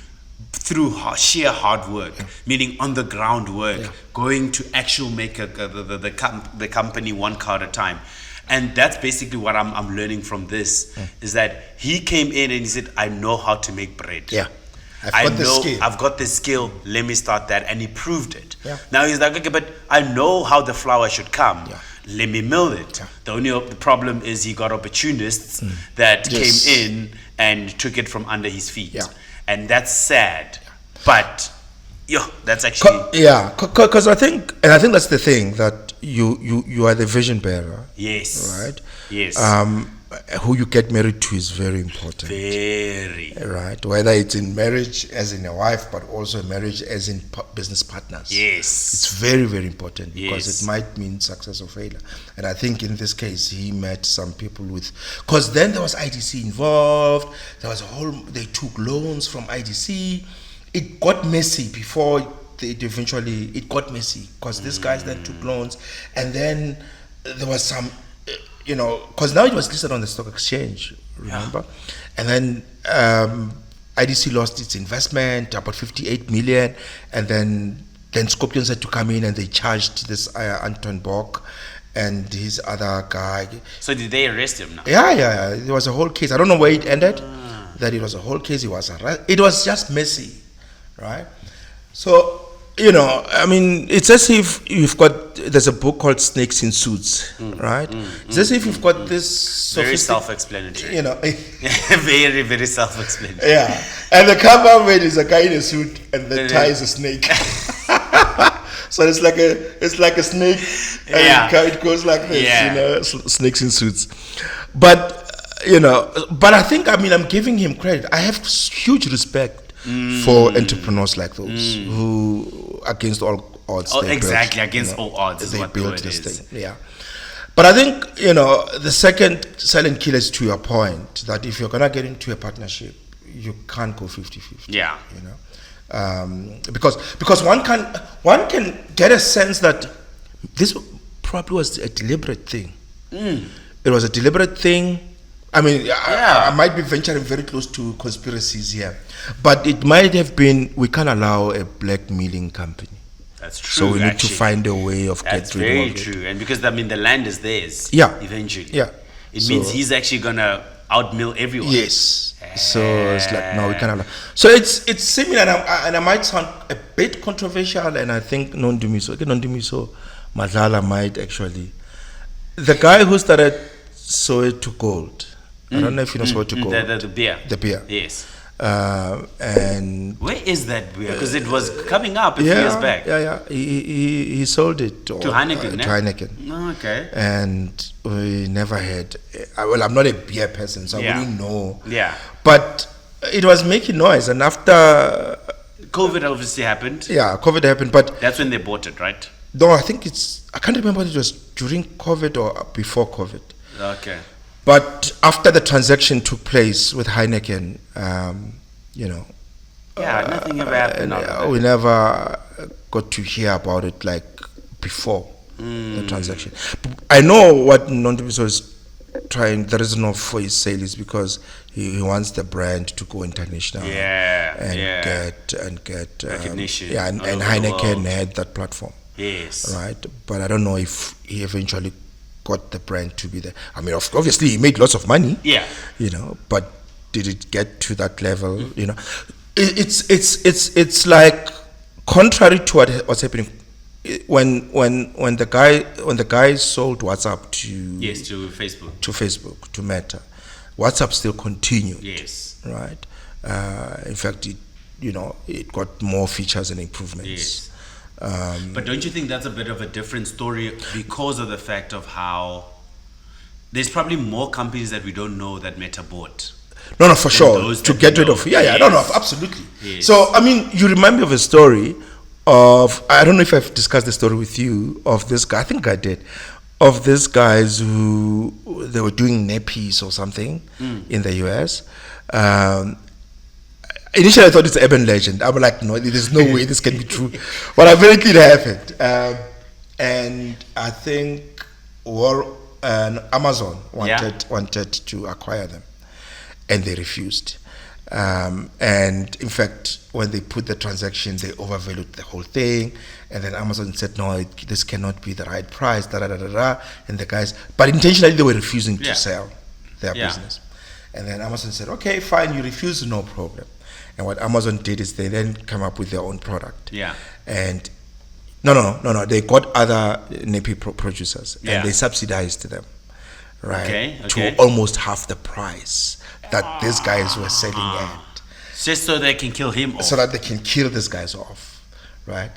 through sheer hard work, meaning on the ground work, going to actual make the company one car at a time. And that's basically what I'm learning from this, is that he came in and he said, I know how to make bread. Yeah. I've got the skill. Let me start that. And he proved it. Yeah. Now he's like, okay, but I know how the flour should come. Yeah. Let me mill it. Yeah. The problem is he got opportunists that came in and took it from under his feet. Yeah. And that's sad. But, that's actually... Because I think that's the thing, that you are the vision bearer. Yes. Right? Yes. Who you get married to is very important. Very. Right? Whether it's in marriage as in a wife, but also marriage as in business partners. Yes. It's very, very important because Yes. it might mean success or failure. And I think in this case, he met some people because then there was IDC involved. There was they took loans from IDC. It got messy before it got messy because these guys then took loans, and then there was some, because now it was listed on the stock exchange, remember? And then IDC lost its investment, about 58 million, and then Scorpions had to come in and they charged this Anton Bock and his other guy. So did they arrest him now? Yeah. There was a whole case. I don't know where it ended. That it was a whole case. It was just messy, right? So, I mean, it's as if there's a book called Snakes in Suits, right? It's as if you've got this Very self-explanatory. Very, very self-explanatory. Yeah. And the cameraman is a guy in a suit and the tie is a snake. So it's like a snake, and it goes like this, snakes in suits. But I think, I'm giving him credit. I have huge respect for entrepreneurs like those who, against all odds, against all odds is they what the built word this is. thing. Yeah. But I think, the second silent killer is to your point, that if you're gonna get into a partnership, you can't go 50-50. Yeah. Because one can get a sense that this probably was a deliberate thing. It was a deliberate thing. I mean, I might be venturing very close to conspiracies here, but it might have been, we can't allow a black milling company. That's true. So we need to find a way of That's getting rid very of it. true. And because, the land is theirs. Yeah. Eventually. Yeah. It means he's actually going to outmill everyone. Yes. So it's like, no, we can't allow. So it's similar, and I might sound a bit controversial, and I think Nondumiso Madlala might actually. The guy who started Soweto Gold, I don't know if you know Soweto Gold. The beer. The beer. Yes. And where is that beer? Because it was coming up a few years back. Yeah. He sold it to Heineken. To Heineken. Oh, okay. And we never had. Well, I'm not a beer person, so I wouldn't know. Yeah. But it was making noise, and after COVID obviously happened. Yeah, COVID happened, but that's when they bought it, right? No, I think I can't remember if it was during COVID or before COVID. Okay. But after the transaction took place with Heineken, you know. Yeah, nothing ever happened out of that. We never got to hear about it like before the Mm. transaction. I know what Nondibiso is trying. The reason of for his sale is because he wants the brand to go international. Yeah, and yeah. get Recognition yeah, and all over the Heineken world. had that platform, Yes. right? But I don't know if he eventually got the brand to be there. I mean, obviously he made lots of money, Yeah. you know, but did it get to that level? You know, it's like contrary to what's happening. When the guy sold WhatsApp Yes, to Facebook. to Facebook, to Meta, WhatsApp still continued, Yes. right? In fact, it got more features and improvements. Yes. But don't you think that's a bit of a different story because of the fact of how there's probably more companies that we don't know that Meta bought? No, for than sure. those To that get we rid know. of, no, Yes. absolutely. Yes. So, I mean, you remind me of a story of, I don't know if I've discussed the story with you, of this guy, I think I did, of these guys who, they were doing nappies or something in the US. Initially, I thought it's an urban legend. I was like, no, there's no way this can be true. But apparently it happened. And I think Amazon wanted to acquire them, and they refused. And in fact, when they put the transaction, they overvalued the whole thing. And then Amazon said, no, this cannot be the right price, da da da da da. And the guys, but intentionally, they were refusing to sell their business. And then Amazon said, okay, fine, you refuse, no problem. And what Amazon did is they then come up with their own product. Yeah. And no, they got other nappy producers, Yeah. and they subsidized them, right? Okay. To almost half the price that these guys were selling at, Just so they can kill him off. so that they can kill these guys off, right?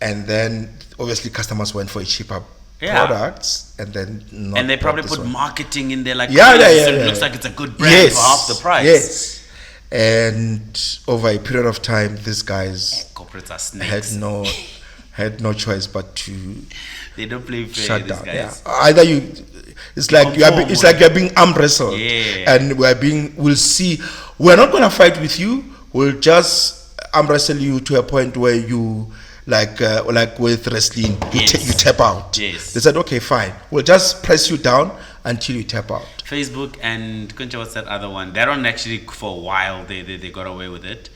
And then obviously customers went for cheaper products, and then and they probably bought this put one. marketing in there like, Yeah. so it looks like it's a good brand for half the price. Yes. And over a period of time, these guys Corporates are had snakes. no choice but to They don't play fair, shut these down. guys. Yeah. Either you, it's like you're being arm wrestled, Yeah. and we'll see. We're not gonna fight with you. We'll just arm wrestle you to a point where you, like with wrestling, you tap out. Yes. They said, okay, fine. We'll just press you down until you tap out. Facebook and Kuncha, what's that other one? That one actually for a while they got away with it.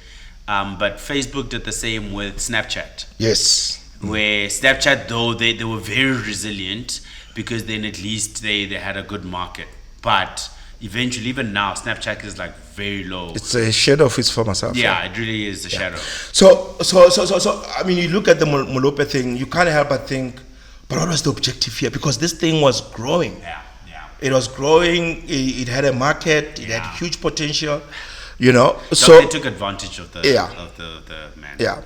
But Facebook did the same with Snapchat. Yes. Where Snapchat, though, they were very resilient because then at least they had a good market. But eventually, even now, Snapchat is like very low. It's a shadow of its former self. Yeah, it really is a shadow. So, I mean, you look at the Molope thing, you can't help but think, but what was the objective here? Because this thing was growing. Yeah. It was growing. It had a market. It had huge potential. So they took advantage of the man. Yeah,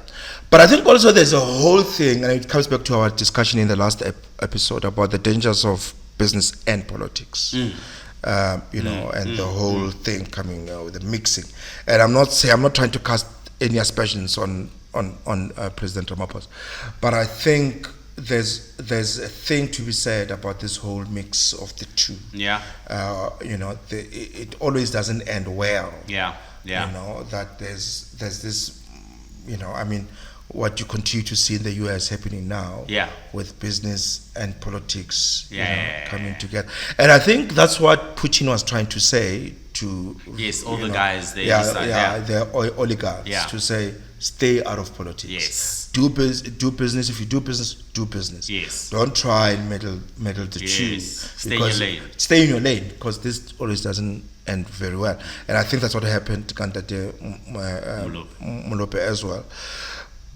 but I think also there's a whole thing, and it comes back to our discussion in the last episode about the dangers of business and politics. And the whole thing coming with the mixing. And I'm not trying to cast any aspersions on President Ramaphosa, but I think there's a thing to be said about this whole mix of the two. Yeah. It always doesn't end well. Yeah. That there's this, I mean, what you continue to see in the US happening now. Yeah. With business and politics, coming together. And I think that's what Putin was trying to say to the guys there. The oligarchs, to say, stay out of politics. Yes. Do business. If you do business. Yes. Don't try and meddle the two. Stay in your lane. Stay in your lane, because this always doesn't end very well. And I think that's what happened to Kantate Molope as well.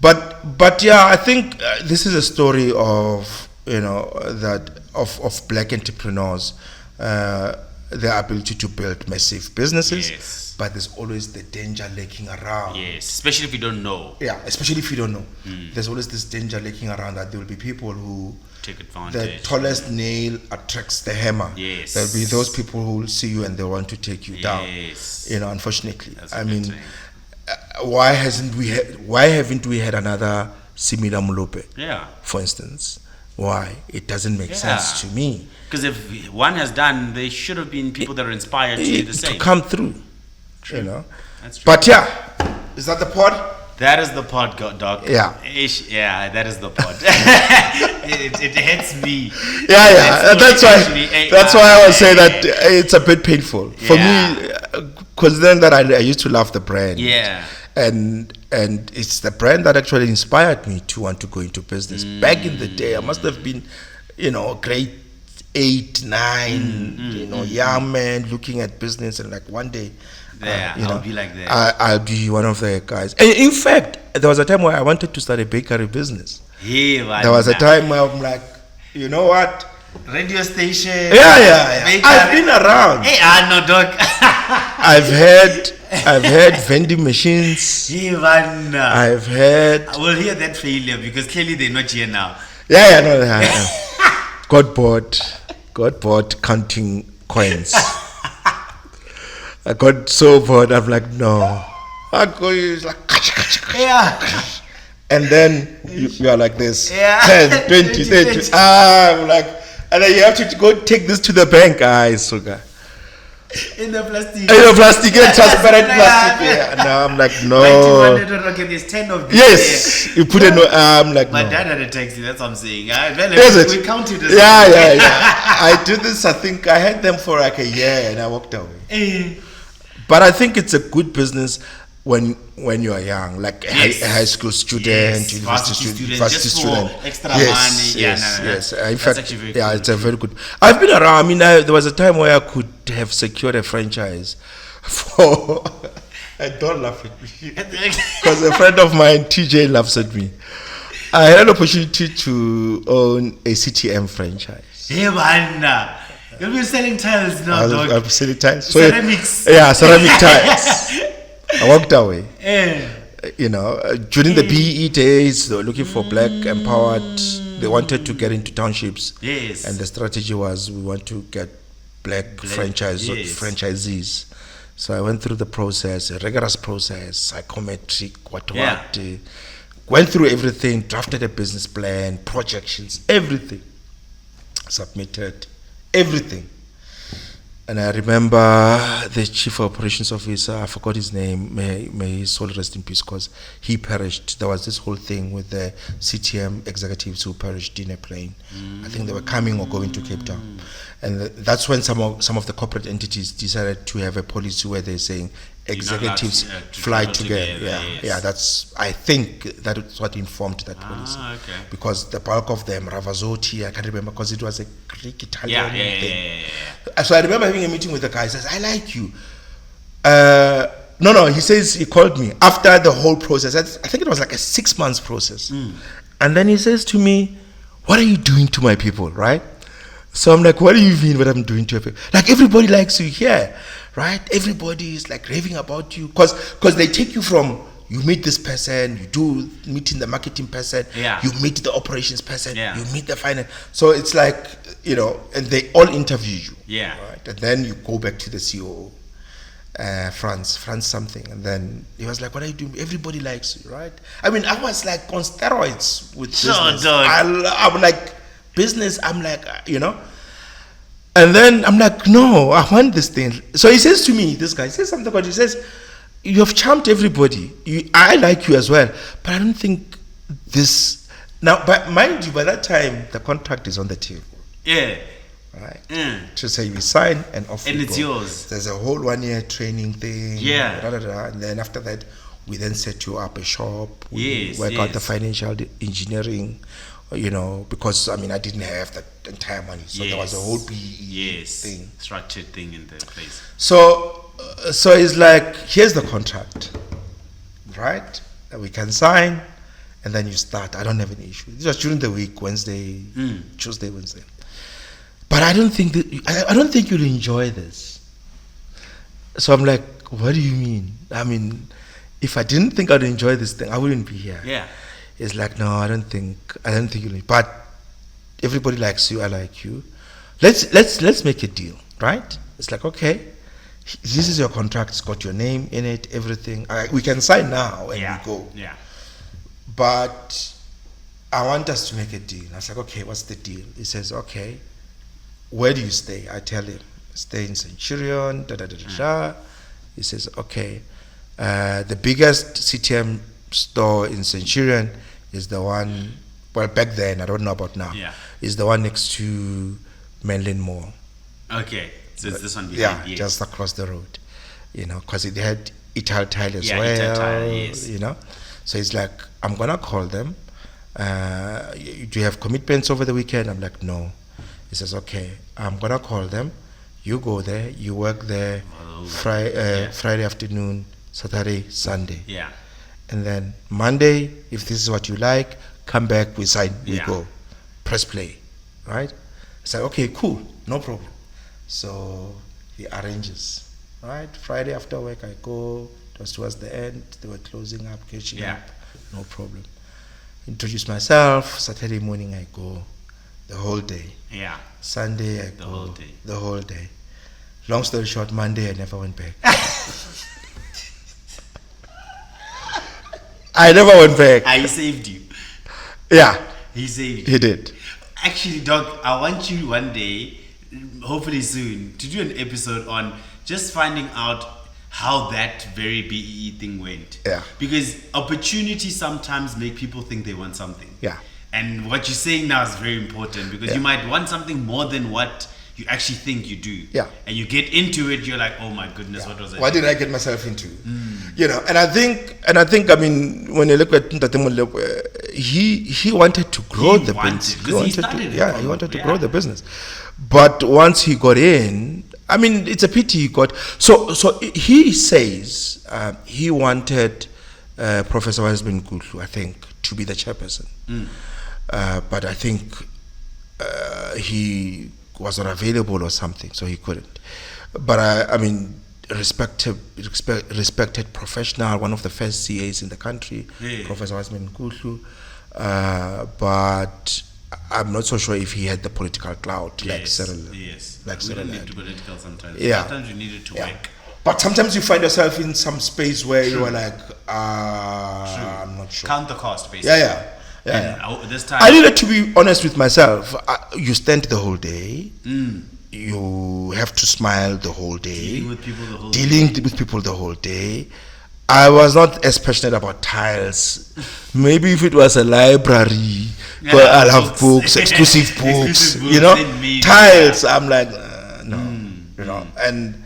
But yeah, I think this is a story of of black entrepreneurs, their ability to build massive businesses. Yes. But there's always the danger lurking around. Yes, especially if you don't know. Yeah, especially if you don't know. There's always this danger lurking around that there will be people who take advantage. The tallest nail attracts the hammer. Yes. There'll be those people who will see you and they want to take you down. Yes. Unfortunately. That's I mean, why haven't we had another similar Molope? Yeah. For instance. Why? It doesn't make sense to me. Because if one has done, there should have been people that are inspired to do the same. To come through. True. That's true. But yeah, Is that the pod? That is the pod, Doc. Yeah. Yeah, that is the pod. it hits me. Yeah. That's why. That's why I was saying that it's a bit painful for Yeah. me, considering that I used to love the brand. Yeah. And it's the brand that actually inspired me to want to go into business. Back in the day, I must have been, grade 8, 9, young man looking at business, and like one day, I'll be like that. I'll be one of the guys. And in fact, there was a time where I wanted to start a bakery business. Yeah, There was a time where I'm like, you know what? Radio station. Yeah. Bakery. I've been around. Hey, no, Doc. I've had vending machines. Yeah, man. I've had. I will hear that failure because clearly they're not here now. No. Got bored counting coins. I got so bored. I'm like, no. I go, it's like, Yeah. and then you are like this. Yeah. 10, 20, 30. I'm like, and then you have to go take this to the bank. It's so good. In the plastic. Plastic, transparent plastic. Yeah. No, I'm like, no. Okay, there's 10 of these. Yes. You put it. I'm like, My no. dad had a taxi, that's what I'm saying. Is it? We counted as Yeah. I did this. I think I had them for like a year, and I walked away. But I think it's a good business when you are young, like a high school student, university student, extra money. Yes. In That's fact, actually very yeah, cool. it's a very good. I've been around. I mean, there was a time where I could have secured a franchise for. And don't laugh at me, because a friend of mine, TJ, laughs at me. I had an opportunity to own a CTM franchise. Hey, man. You'll be selling tiles now, dog. I'm selling tiles. Ceramics. Yeah, ceramic tiles. I walked away. Yeah. During the BE days, they were looking for black empowered. They wanted to get into townships. Yes. And the strategy was we want to get black franchisees. So I went through the process, a rigorous process, psychometric, what. Went through everything, drafted a business plan, projections, everything. Submitted everything. And I remember the chief operations officer, I forgot his name, may his soul rest in peace, because he perished. There was this whole thing with the CTM executives who perished in a plane. I think they were coming or going to Cape Town. And that's when some of the corporate entities decided to have a policy where they're saying executives fly together. That's, I think that's what informed that policy. Okay. Because the bulk of them, Ravazotti, I can't remember, because it was a Greek Italian thing. So I remember having a meeting with the guy. He says, I like you. No, he says, he called me after the whole process. I think it was like a 6 months process. And then he says to me, what are you doing to my people, right? So I'm like, what do you mean what I'm doing to your people? Like, everybody likes you here, right? Everybody is like raving about you. Because they take you from, you meet this person, you do meeting the marketing person, you meet the operations person, you meet the finance. So it's like, and they all interview you. Yeah. Right? And then you go back to the CEO, France something. And then he was like, what are you doing? Everybody likes you, right? I mean, I was like on steroids with business. I'm like, business, I'm like, And then I'm like, no, I want this thing. So he says to me, this guy says something about, he says, you have charmed everybody. I like you as well. But I don't think this. Now, but mind you, by that time, the contract is on the table. Yeah. Right. To say we sign and off and we it's go. yours. There's a whole 1 year training thing. Yeah. And then after that, we then set you up a shop. We Yes. work out the financial engineering. Because I didn't have the entire money, so there was a whole PE thing, structured thing in the place. So it's like, here's the contract, right? We can sign, and then you start. I don't have an issue. This was during the week, Tuesday, Wednesday. But I don't think you'll enjoy this. So I'm like, what do you mean? If I didn't think I'd enjoy this thing, I wouldn't be here. Yeah. It's like, no, I don't think you'll. But everybody likes you. I like you. Let's make a deal, right? It's like, okay, this is your contract. It's got your name in it, everything. We can sign now and we go. Yeah. But I want us to make a deal. I was like, okay, what's the deal? He says, okay, where do you stay? I tell him, stay in Centurion. He says, okay, The biggest CTM store in Centurion is the one, well, back then, I don't know about now, is the one next to Mainland Mall. Okay, so it's this one Yeah, behind. just across the road. You know, because it had Ital Tile as Yeah, well. Ital Tile, yes. You know, so it's like, I'm going to call them. Do you have commitments over the weekend? I'm like, no. He says, okay, I'm going to call them. You go there, you work there Friday afternoon, Saturday, Sunday. Yeah. And then Monday, if this is what you like, come back, we sign, we go. Press play, right? I said, okay, cool, no problem. So he arranges, right? Friday after work, I go. It was towards the end. They were closing up, catching up. No problem. Introduce myself. Saturday morning, I go. The whole day. Yeah. Sunday, I The go. whole day. The whole day. Long story short, Monday, I never went back. I never went back. I saved you. Yeah. He saved you. He did. Actually, Doc, I want you one day, hopefully soon, to do an episode on just finding out how that very BEE thing went. Yeah. Because opportunities sometimes make people think they want something. Yeah. And what you're saying now is very important because you might want something more than what you actually think you do. Yeah. And you get into it, you're like, oh my goodness, what was it? What did I get myself into? You know, and I think, I mean, when you look at Ntate Molope, he wanted to grow the business. He wanted to grow the business. But once he got in, I mean, it's a pity he got. So he says he wanted Professor Wiseman Kutlu, I think, to be the chairperson. But I think he was not available or something, so he couldn't. But I mean, respected professional, one of the first CAs in the country, Professor Wiseman Kutlu. But I'm not so sure if he had the political clout like Cyril. Yes. Like we Cyril don't had. need political sometimes. Yeah. Sometimes you need it to work. But sometimes you find yourself in some space where you are like, I'm not sure. Count the cost, basically. Yeah. This time, I needed to be honest with myself. You stand the whole day. You have to smile the whole day. dealing with people the whole Dealing with people the whole day. I was not as passionate about tiles. Maybe if it was a library, where I love books, exclusive books, you know, tiles. I'm like, no, you know, and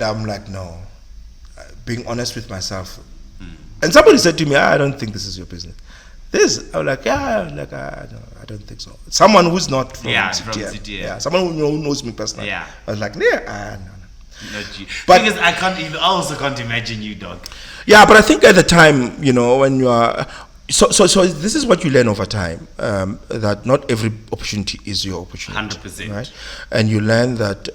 I'm like, no. Being honest with myself. And somebody said to me, I don't think this is your business. This, I was like, no, I don't think so. Someone who's not from CTM. Someone who knows me personally. I was like, no. Not you. But because I also can't imagine you, dog. Yeah, but I think at the time, you know, when you are, so this is what you learn over time, that not every opportunity is your opportunity. 100%. Right? And you learn that,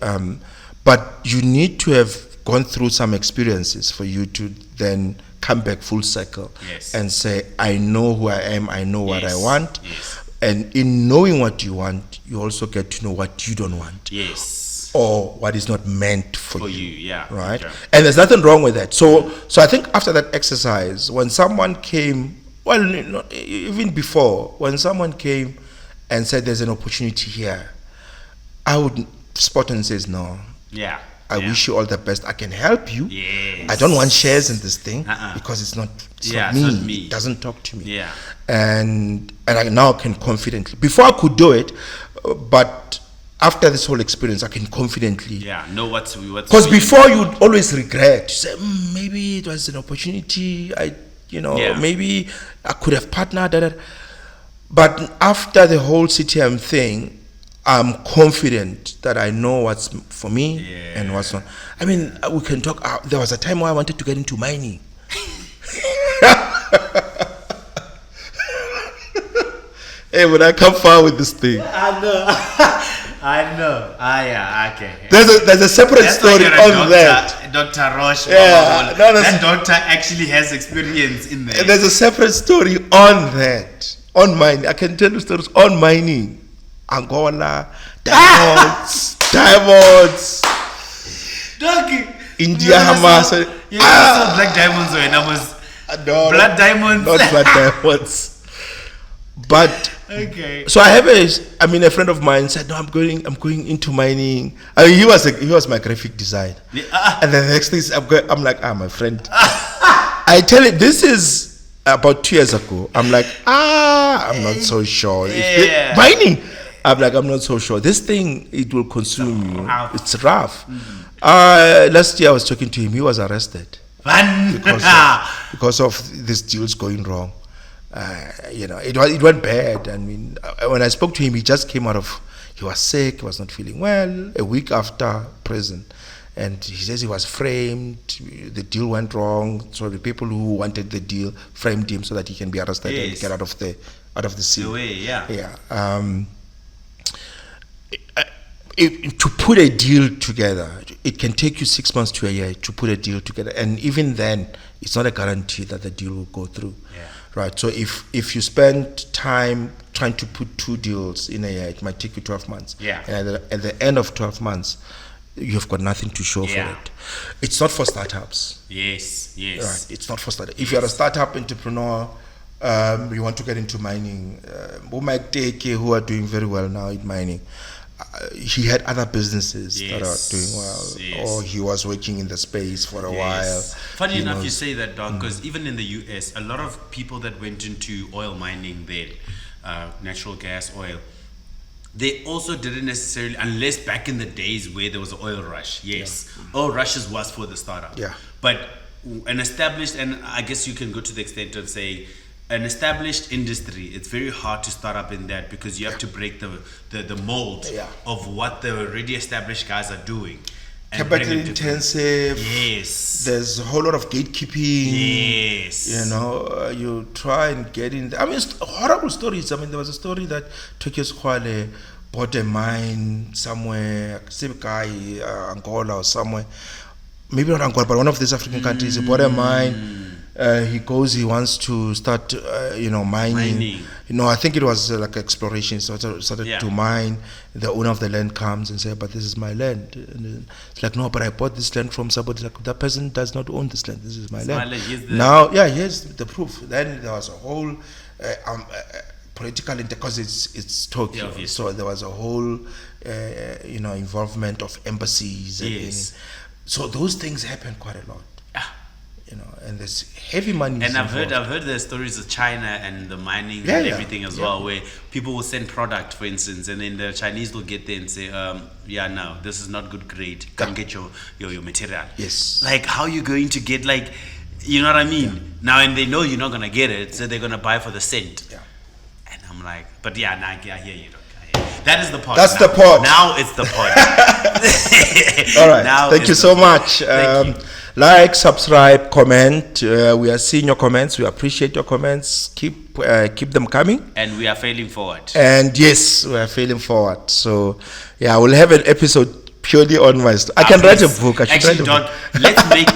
but you need to have gone through some experiences for you to then come back full circle and say, I know who I am, I know what I want. And in knowing what you want, you also get to know what you don't want. Or what is not meant for you. Right? Okay. And there's nothing wrong with that. So I think after that exercise, when someone came, well, not, even before, when someone came and said there's an opportunity here, I would spot and says no. I wish you all the best. I can help you. I don't want shares in this thing because it's not me. It doesn't talk to me. And I now can confidently. Before I could do it, but after this whole experience, I can confidently know what's because before you'd always regret. You say, maybe it was an opportunity. Maybe I could have partnered. But after the whole CTM thing, I'm confident that I know what's for me and what's not. I mean, we can talk. There was a time where I wanted to get into mining. Hey, when I come far with this thing. I know. Okay. There's a separate story on that. Dr. Roche. That doctor actually has experience in there. There's a separate story on that. On mining. I can tell you stories on mining. Angola, diamonds. India, Hamas. Black diamonds or enamus. No, blood diamonds. Not blood diamonds. But Okay. So I have a friend of mine said, no, I'm going into mining. I mean, he was my graphic designer. Yeah. And the next thing is, I'm like, my friend. I tell him, this is about 2 years ago. I'm like, I'm not so sure. Yeah. Mining, I'm like, I'm not so sure. This thing, it will consume you. Rough. It's rough. Last year I was talking to him. He was arrested because of these deals going wrong. It went bad. I mean, when I spoke to him, he just came out of, he was sick, he was not feeling well, a week after prison. And he says he was framed, the deal went wrong, so the people who wanted the deal framed him so that he can be arrested and get out of the scene. To put a deal together, it can take you 6 months to a year to put a deal together, and even then, it's not a guarantee that the deal will go through. Right. So if you spend time trying to put 2 deals in a year, it might take you 12 months. And at the end of 12 months, you've got nothing to show for it. It's not for startups. Yes. Right. It's not for startups. If you're a startup entrepreneur, you want to get into mining, Mike Teke, who are doing very well now in mining, he had other businesses that are doing well, or he was working in the space for a while. Funny enough, you say that, Doc, because even in the US, a lot of people that went into oil mining then, natural gas, oil, they also didn't necessarily, unless back in the days where there was an oil rush. Oil rushes was for the startup. But an established, and I guess you can go to the extent of saying, an established industry, it's very hard to start up in that because you have to break the mold of what the already established guys are doing. Capital intensive. There's a whole lot of gatekeeping. You try and get in. I mean, it's horrible stories. I mean, there was a story that Tokyo Squale bought a mine somewhere, same guy, Angola or somewhere. Maybe not Angola, but one of these African countries. He bought a mine. He wants to start, mining. I think it was like exploration. So started to mine. The owner of the land comes and says, but this is my land. And it's like, no, but I bought this land from somebody. Like, that person does not own this land. This is my land. Here's the proof. Then there was a whole political, because it's Tokyo. So there was a whole, involvement of embassies. So those things happen quite a lot. And there's heavy money. And I've heard the stories of China and the mining and everything as well, where people will send product, for instance, and then the Chinese will get there and say, no, this is not good grade. Come get your material. Like, how are you going to get, you know what I mean? Now, and they know you're not gonna get it, so they're gonna buy for the cent. And I'm like, but I hear you. That is the pod. That's the pod. Now it's the pod. All right. Thank you so much. Thank you. Like, subscribe, comment. We are seeing your comments. We appreciate your comments. Keep them coming. And we are failing forward. And yes, we are failing forward. So we'll have an episode purely on my story. I can write a book. Let's make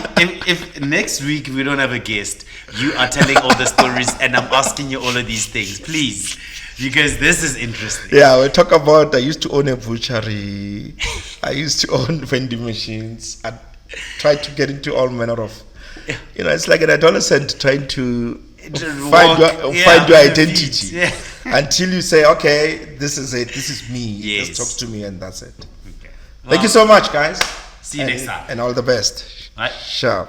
if next week we don't have a guest, you are telling all the stories and I'm asking you all of these things, please. Because this is interesting. We'll talk about, I used to own a butchery. I used to own vending machines. I tried to get into all manner of, it's like an adolescent trying to find your identity. Until you say, okay, this is it. This is me. Just talk to me and that's it. Okay. Thank you so much, guys. See you next time. And all the best. Right. Sure.